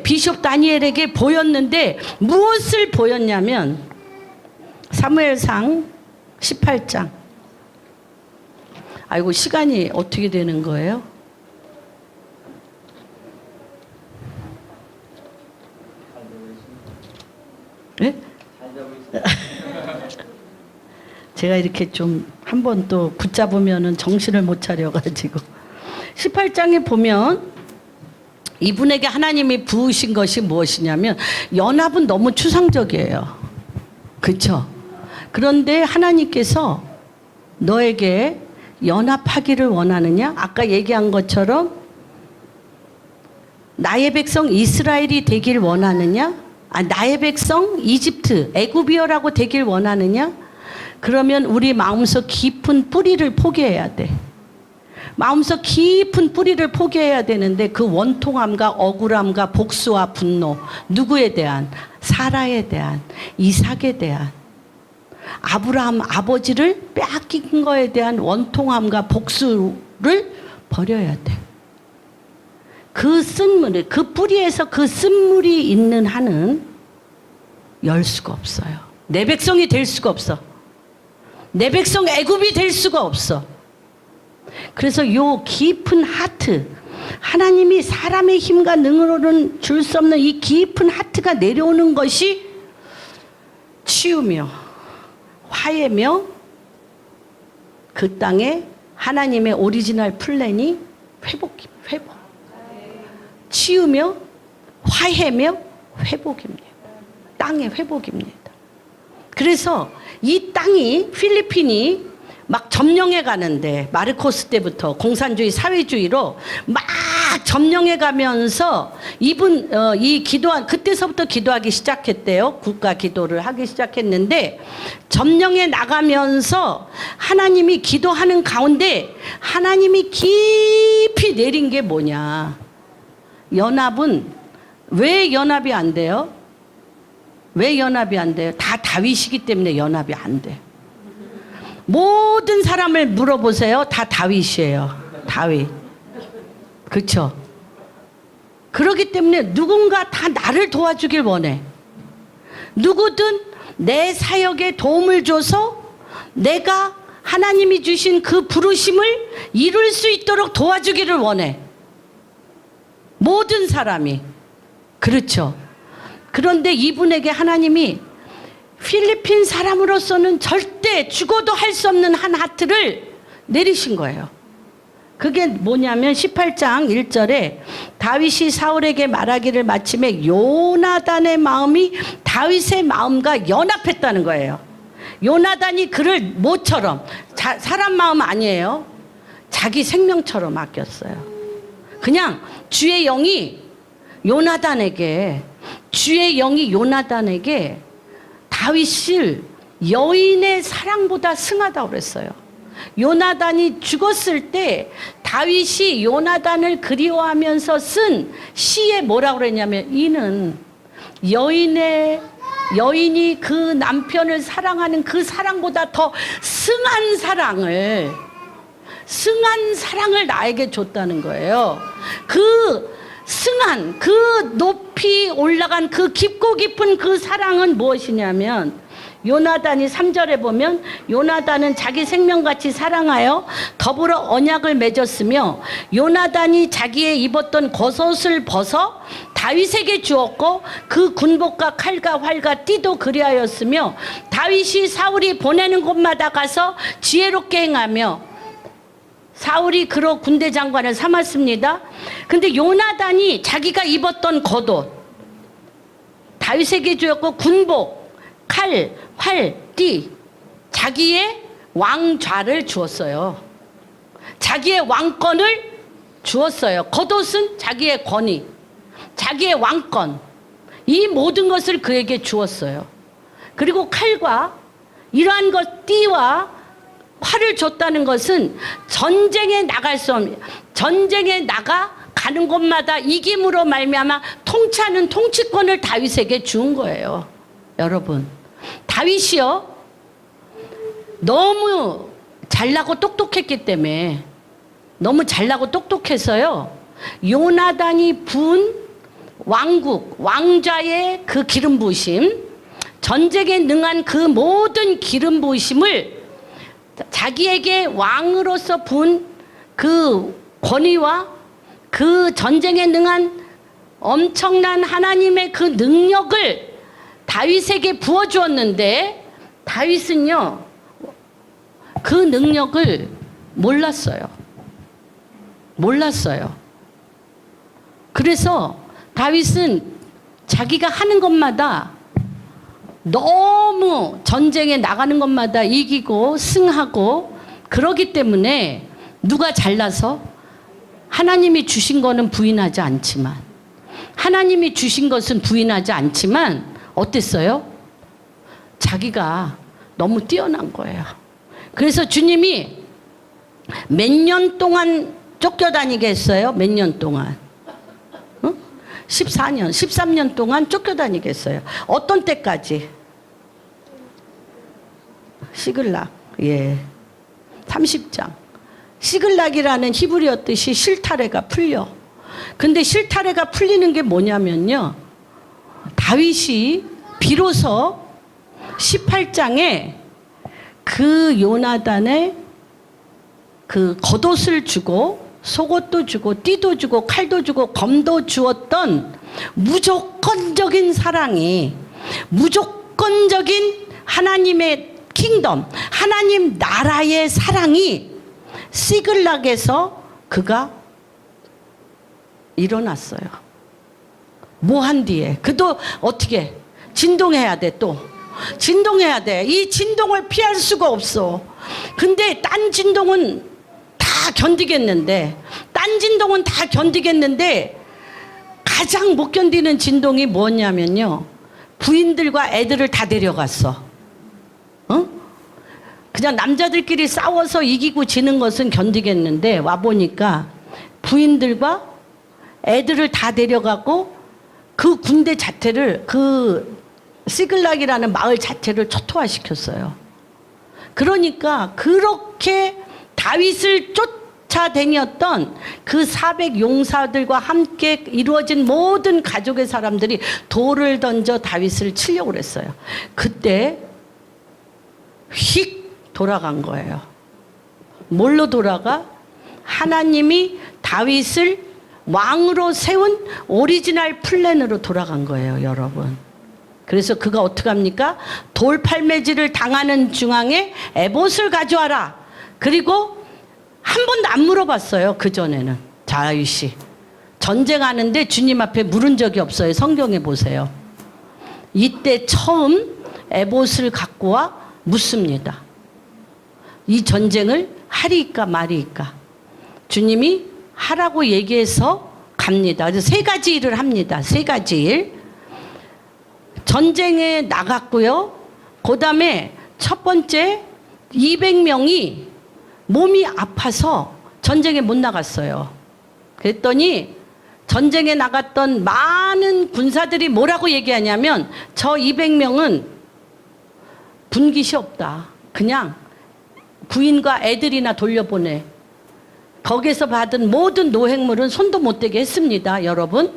비숍 다니엘에게 보였는데 무엇을 보였냐면 사무엘상 18장. 아이고, 시간이 어떻게 되는 거예요? 네? 제가 이렇게 좀 한 번 또 붙잡으면은 정신을 못 차려가지고 18장에 보면 이분에게 하나님이 부으신 것이 무엇이냐면 연합은 너무 추상적이에요. 그렇죠? 그런데 하나님께서 너에게 연합하기를 원하느냐? 아까 얘기한 것처럼 나의 백성 이스라엘이 되길 원하느냐? 나의 백성 이집트 애굽이어라고 되길 원하느냐? 그러면 우리 마음속 깊은 뿌리를 포기해야 돼. 마음속 깊은 뿌리를 포기해야 되는데 그 원통함과 억울함과 복수와 분노, 누구에 대한? 사라에 대한, 이삭에 대한, 아브라함 아버지를 빼앗긴 거에 대한 원통함과 복수를 버려야 돼. 그 쓴물을, 그 뿌리에서 그 쓴물이 있는 한은 열 수가 없어요. 내 백성이 될 수가 없어. 내 백성 애굽이 될 수가 없어. 그래서 요 깊은 하트, 하나님이 사람의 힘과 능으로는 줄 수 없는 이 깊은 하트가 내려오는 것이 치유며 화해며 그 땅에 하나님의 오리지널 플랜이 회복. 치유며 화해며 회복입니다. 땅의 회복입니다. 그래서 이 땅이 필리핀이 막 점령해 가는데 마르코스 때부터 공산주의 사회주의로 막 점령해 가면서 이 기도한 그때서부터 기도하기 시작했대요. 국가 기도를 하기 시작했는데 점령해 나가면서 하나님이 기도하는 가운데 하나님이 깊이 내린 게 뭐냐? 연합은 왜 연합이 안 돼요? 왜 연합이 안 돼요? 다 다윗이기 때문에 연합이 안 돼. 모든 사람을 물어보세요. 다 다윗이에요. 다윗. 그렇죠? 그렇기 때문에 누군가 다 나를 도와주길 원해. 누구든 내 사역에 도움을 줘서 내가 하나님이 주신 그 부르심을 이룰 수 있도록 도와주기를 원해. 모든 사람이. 그렇죠? 그런데 이분에게 하나님이 필리핀 사람으로서는 절대 죽어도 할 수 없는 한 하트를 내리신 거예요. 그게 뭐냐면 18장 1절에 다윗이 사울에게 말하기를 마침에 요나단의 마음이 다윗의 마음과 연합했다는 거예요. 요나단이 그를 뭐처럼, 사람 마음 아니에요. 자기 생명처럼 아꼈어요. 그냥 주의 영이 요나단에게 다윗을 여인의 사랑보다 승하다고 그랬어요. 요나단이 죽었을 때 다윗이 요나단을 그리워하면서 쓴 시에 뭐라고 그랬냐면 이는 여인이 그 남편을 사랑하는 그 사랑보다 더 승한 사랑을 나에게 줬다는 거예요. 그 승한, 그 높이 올라간 그 깊고 깊은 그 사랑은 무엇이냐면 요나단이 3절에 보면 요나단은 자기 생명같이 사랑하여 더불어 언약을 맺었으며 요나단이 자기의 입었던 겉옷을 벗어 다윗에게 주었고 그 군복과 칼과 활과 띠도 그리하였으며 다윗이 사울이 보내는 곳마다 가서 지혜롭게 행하며 사울이 그로 군대 장관을 삼았습니다. 근데 요나단이 자기가 입었던 겉옷 다윗에게 주었고 군복, 칼, 활, 띠 자기의 왕좌를 주었어요. 자기의 왕권을 주었어요. 겉옷은 자기의 권위, 자기의 왕권, 이 모든 것을 그에게 주었어요. 그리고 칼과 이러한 것, 띠와 활을 줬다는 것은 전쟁에 나갈 수 없는, 전쟁에 가는 곳마다 이김으로 말미암아 통치하는 통치권을 다윗에게 준 거예요. 여러분, 다윗이요 너무 잘나고 똑똑했기 때문에, 너무 잘나고 똑똑해서요 요나단이 부은 왕국, 왕좌의 그 기름 부으심, 전쟁에 능한 그 모든 기름 부으심을 자기에게 왕으로서 부은 그 권위와 그 전쟁에 능한 엄청난 하나님의 그 능력을 다윗에게 부어주었는데 다윗은요 그 능력을 몰랐어요. 몰랐어요. 그래서 다윗은 자기가 하는 것마다 너무 전쟁에 나가는 것마다 이기고 승하고 그러기 때문에 누가 잘나서 하나님이 주신 거는 부인하지 않지만 하나님이 주신 것은 부인하지 않지만 어땠어요? 자기가 너무 뛰어난 거예요. 그래서 주님이 몇 년 동안 쫓겨다니게 했어요? 몇 년 동안? 14년, 13년 동안 쫓겨다니게 했어요. 어떤 때까지? 시글락, 예. 30장. 시글락이라는 히브리어 뜻이 실타래가 풀려. 근데 실타래가 풀리는 게 뭐냐면요. 다윗이 비로소 18장에 그 요나단의 그 겉옷을 주고 속옷도 주고 띠도 주고 칼도 주고 검도 주었던 무조건적인 사랑이 무조건적인 하나님의 킹덤 하나님 나라의 사랑이 시글락에서 그가 일어났어요. 뭐 한 뒤에 그도 어떻게 진동해야 돼. 또 진동해야 돼. 이 진동을 피할 수가 없어. 근데 딴 진동은 다 견디겠는데 가장 못 견디는 진동이 뭐냐면요. 부인들과 애들을 다 데려갔어. 그냥 남자들끼리 싸워서 이기고 지는 것은 견디겠는데 와보니까 부인들과 애들을 다 데려가고 그 군대 자체를 그 시글락이라는 마을 자체를 초토화시켰어요. 그러니까 그렇게 다윗을 쫓아다녔던 그 400 용사들과 함께 이루어진 모든 가족의 사람들이 돌을 던져 다윗을 치려고 그랬어요. 그때 휙 돌아간 거예요. 뭘로 돌아가? 하나님이 다윗을 왕으로 세운 오리지널 플랜으로 돌아간 거예요, 여러분. 그래서 그가 어떻게 합니까? 돌팔매질을 당하는 중앙에 에봇을 가져와라. 그리고 한 번도 안 물어봤어요. 그전에는 다윗이 전쟁하는데 주님 앞에 물은 적이 없어요. 성경에 보세요. 이때 처음 에봇을 갖고 와 묻습니다. 이 전쟁을 하리이까 마리이까. 주님이 하라고 얘기해서 갑니다. 그래서 세 가지 일을 합니다. 세 가지 일. 전쟁에 나갔고요. 그 다음에 첫 번째 200명이 몸이 아파서 전쟁에 못 나갔어요. 그랬더니 전쟁에 나갔던 많은 군사들이 뭐라고 얘기하냐면 저 200명은 분깃이 없다. 그냥 부인과 애들이나 돌려보내. 거기서 받은 모든 노획물은 손도 못 대게 했습니다. 여러분.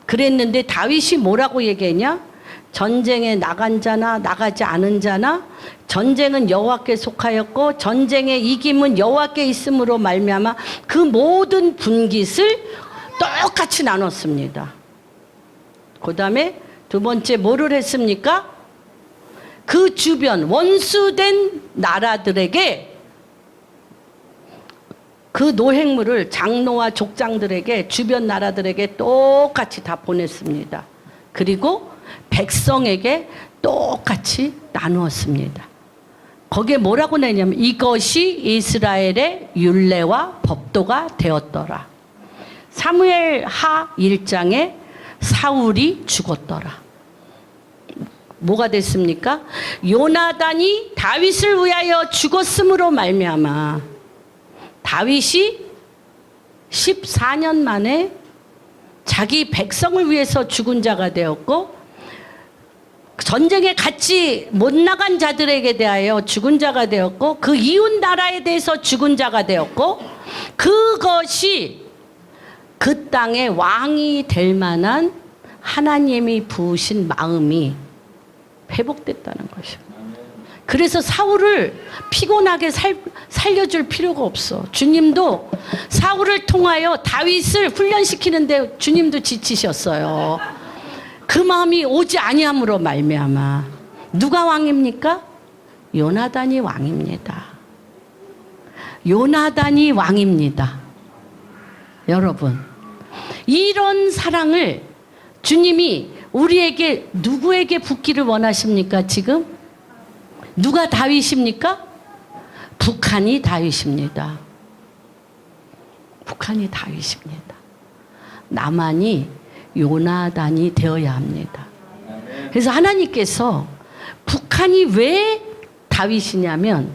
그랬는데 다윗이 뭐라고 얘기했냐? 전쟁에 나간 자나 나가지 않은 자나 전쟁은 여호와께 속하였고 전쟁의 이김은 여호와께 있음으로 말미암아 그 모든 분깃을 똑같이 나눴습니다. 그 다음에 두 번째 뭐를 했습니까? 그 주변 원수된 나라들에게 그 노획물을 장로와 족장들에게 주변 나라들에게 똑같이 다 보냈습니다. 그리고 백성에게 똑같이 나누었습니다. 거기에 뭐라고 내냐면 이것이 이스라엘의 율례와 법도가 되었더라. 사무엘 하 1장에 사울이 죽었더라. 뭐가 됐습니까? 요나단이 다윗을 위하여 죽었으므로 말미암아 다윗이 14년 만에 자기 백성을 위해서 죽은 자가 되었고 전쟁에 같이 못 나간 자들에게 대하여 죽은 자가 되었고 그 이웃 나라에 대해서 죽은 자가 되었고 그것이 그 땅의 왕이 될 만한 하나님이 부으신 마음이 회복됐다는 것이요. 그래서 사울을 피곤하게 살려줄 필요가 없어. 주님도 사울을 통하여 다윗을 훈련시키는데 주님도 지치셨어요. 그 마음이 오지 아니함으로 말미암아 누가 왕입니까? 요나단이 왕입니다. 요나단이 왕입니다. 여러분, 이런 사랑을 주님이 우리에게 누구에게 붓기를 원하십니까? 지금 누가 다윗입니까? 북한이 다윗입니다. 북한이 다윗입니다. 남한이 요나단이 되어야 합니다. 그래서 하나님께서 북한이 왜 다윗이냐면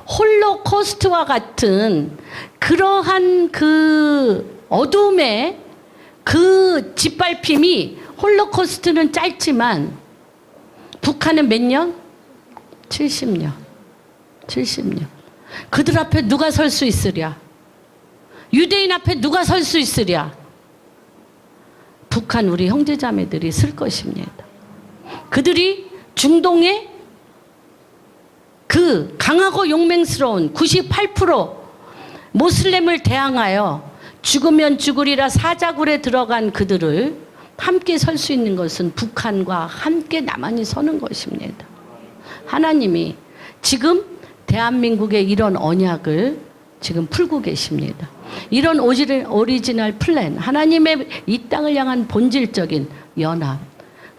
홀로코스트와 같은 그러한 그 어둠의 그 짓밟힘이, 홀로코스트는 짧지만 북한은 몇 년? 70년. 70년. 그들 앞에 누가 설 수 있으랴? 유대인 앞에 누가 설 수 있으랴? 북한 우리 형제자매들이 쓸 것입니다. 그들이 중동의 그 강하고 용맹스러운 98% 모슬렘을 대항하여 죽으면 죽으리라 사자굴에 들어간 그들을 함께 설 수 있는 것은 북한과 함께 남한이 서는 것입니다. 하나님이 지금 대한민국의 이런 언약을 지금 풀고 계십니다. 이런 오리지널 플랜, 하나님의 이 땅을 향한 본질적인 연합.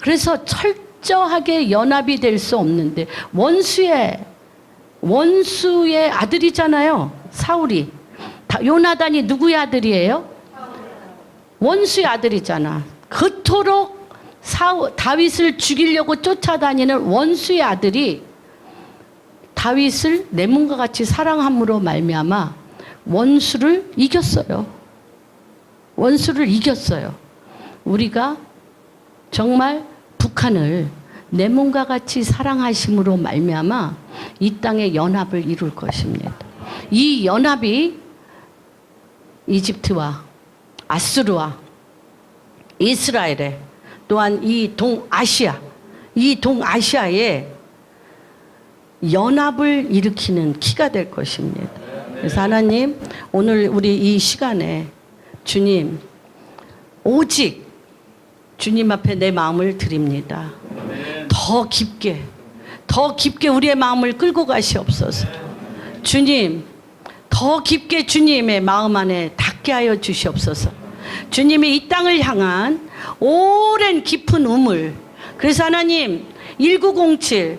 그래서 철저하게 연합이 될 수 없는데 원수의 아들이잖아요. 사울이. 요나단이 누구의 아들이에요? 원수의 아들이잖아. 그토록 다윗을 죽이려고 쫓아다니는 원수의 아들이 다윗을 내 몸과 같이 사랑함으로 말미암아 원수를 이겼어요. 원수를 이겼어요. 우리가 정말 북한을 내 몸과 같이 사랑하심으로 말미암아 이 땅의 연합을 이룰 것입니다. 이 연합이 이집트와 아수르와 이스라엘에, 또한 이 동아시아에 연합을 일으키는 키가 될 것입니다. 그래서 하나님, 오늘 우리 이 시간에 주님, 오직 주님 앞에 내 마음을 드립니다. 더 깊게 우리의 마음을 끌고 가시옵소서. 주님, 더 깊게 주님의 마음 안에 닿게 하여 주시옵소서. 주님이 이 땅을 향한 오랜 깊은 우물, 그래서 하나님 1907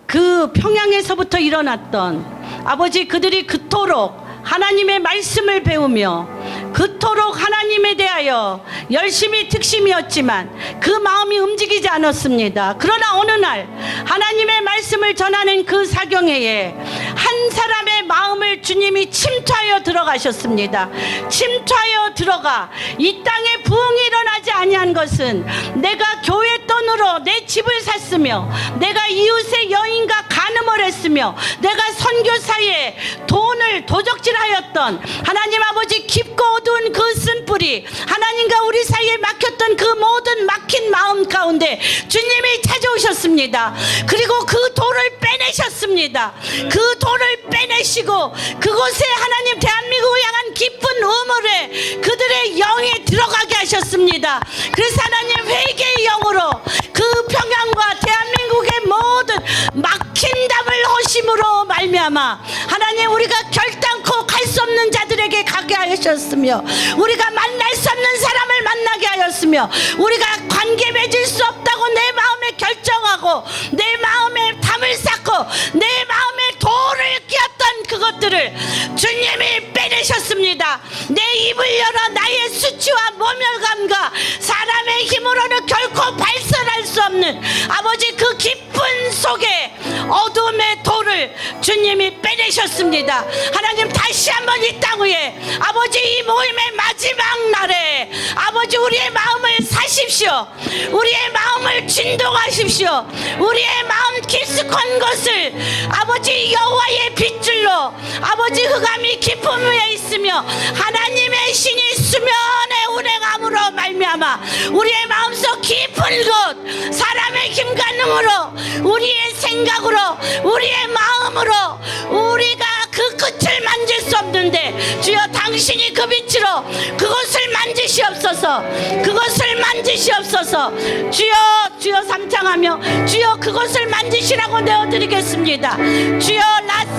그 평양에서부터 일어났던 아버지, 그들이 그토록 하나님의 말씀을 배우며 그토록 하나님에 대하여 열심히 특심이었지만 그 마음이 움직이지 않았습니다. 그러나 어느 날 하나님의 말씀을 전하는 그 사경회에 한 사람의 마음을 주님이 침투하여 들어가셨습니다. 침투하여 들어가 이 땅에 부흥이 일어나지 아니한 것은 내가 교회 돈으로 내 집을 샀으며, 내가 이웃의 여인과 간음을 했으며, 내가 선교사에 돈을 도적질하였던 하나님 아버지, 깊고 어두운 그 쓴뿌리, 하나님과 우리 사이에 막혔던 그 모든 막힌 마음 가운데 주님이 찾아오셨습니다. 그리고 그 돌을 빼내셨습니다. 그 돌을 빼내시고 그곳에 하나님 대한민국을 향한 깊은 우물에 그들의 영이 들어가게 하셨습니다. 그래서 하나님 회개의 영으로 그 평양과 대한민국의 모든 막힌 담을 허심으로 말미암아 하나님, 우리가 결단코 갈 수 없는 자들에게 가게 하셨으며, 우리가 만날 수 없는 사람을 만나게 하였으며, 우리가 관계 맺을 수 없다고 내 마음에 결정하고 내 마음에 담을 쌓고 내 마음에 돌을 끼었던 그것들을 주님이 빼내셨습니다. 내 입을 열어 나의 수치와 모멸감과 사람의 힘으로는 결코 발설할 수 없는 아버지, 그 깊은 속에 어둠의 돌을 주님이 빼내셨습니다. 하나님, 다시 한번 이 땅 위에 아버지, 이 모임의 마지막 날에 아버지, 우리의 마음을 사십시오. 우리의 마음을 진동하십시오. 우리의 마음 깊숙한 것을 아버지 여호와의 빗줄로 아버지 흑암이 깊은 위에 있으며 하나님의 신이 수면에 운행함으로 말미암아 우리의 마음속 깊은 곳, 사람의 힘과 능으로, 우리의 생각으로, 우리의 마음으로 우리가 그 끝을 만질 수 없는데 주여, 당신이 그 빛으로 그것을 만지시옵소서. 그것을 만지시옵소서. 주여 삼창하며 주여 그것을 만지시라고 내어드리겠습니다. 주여 라시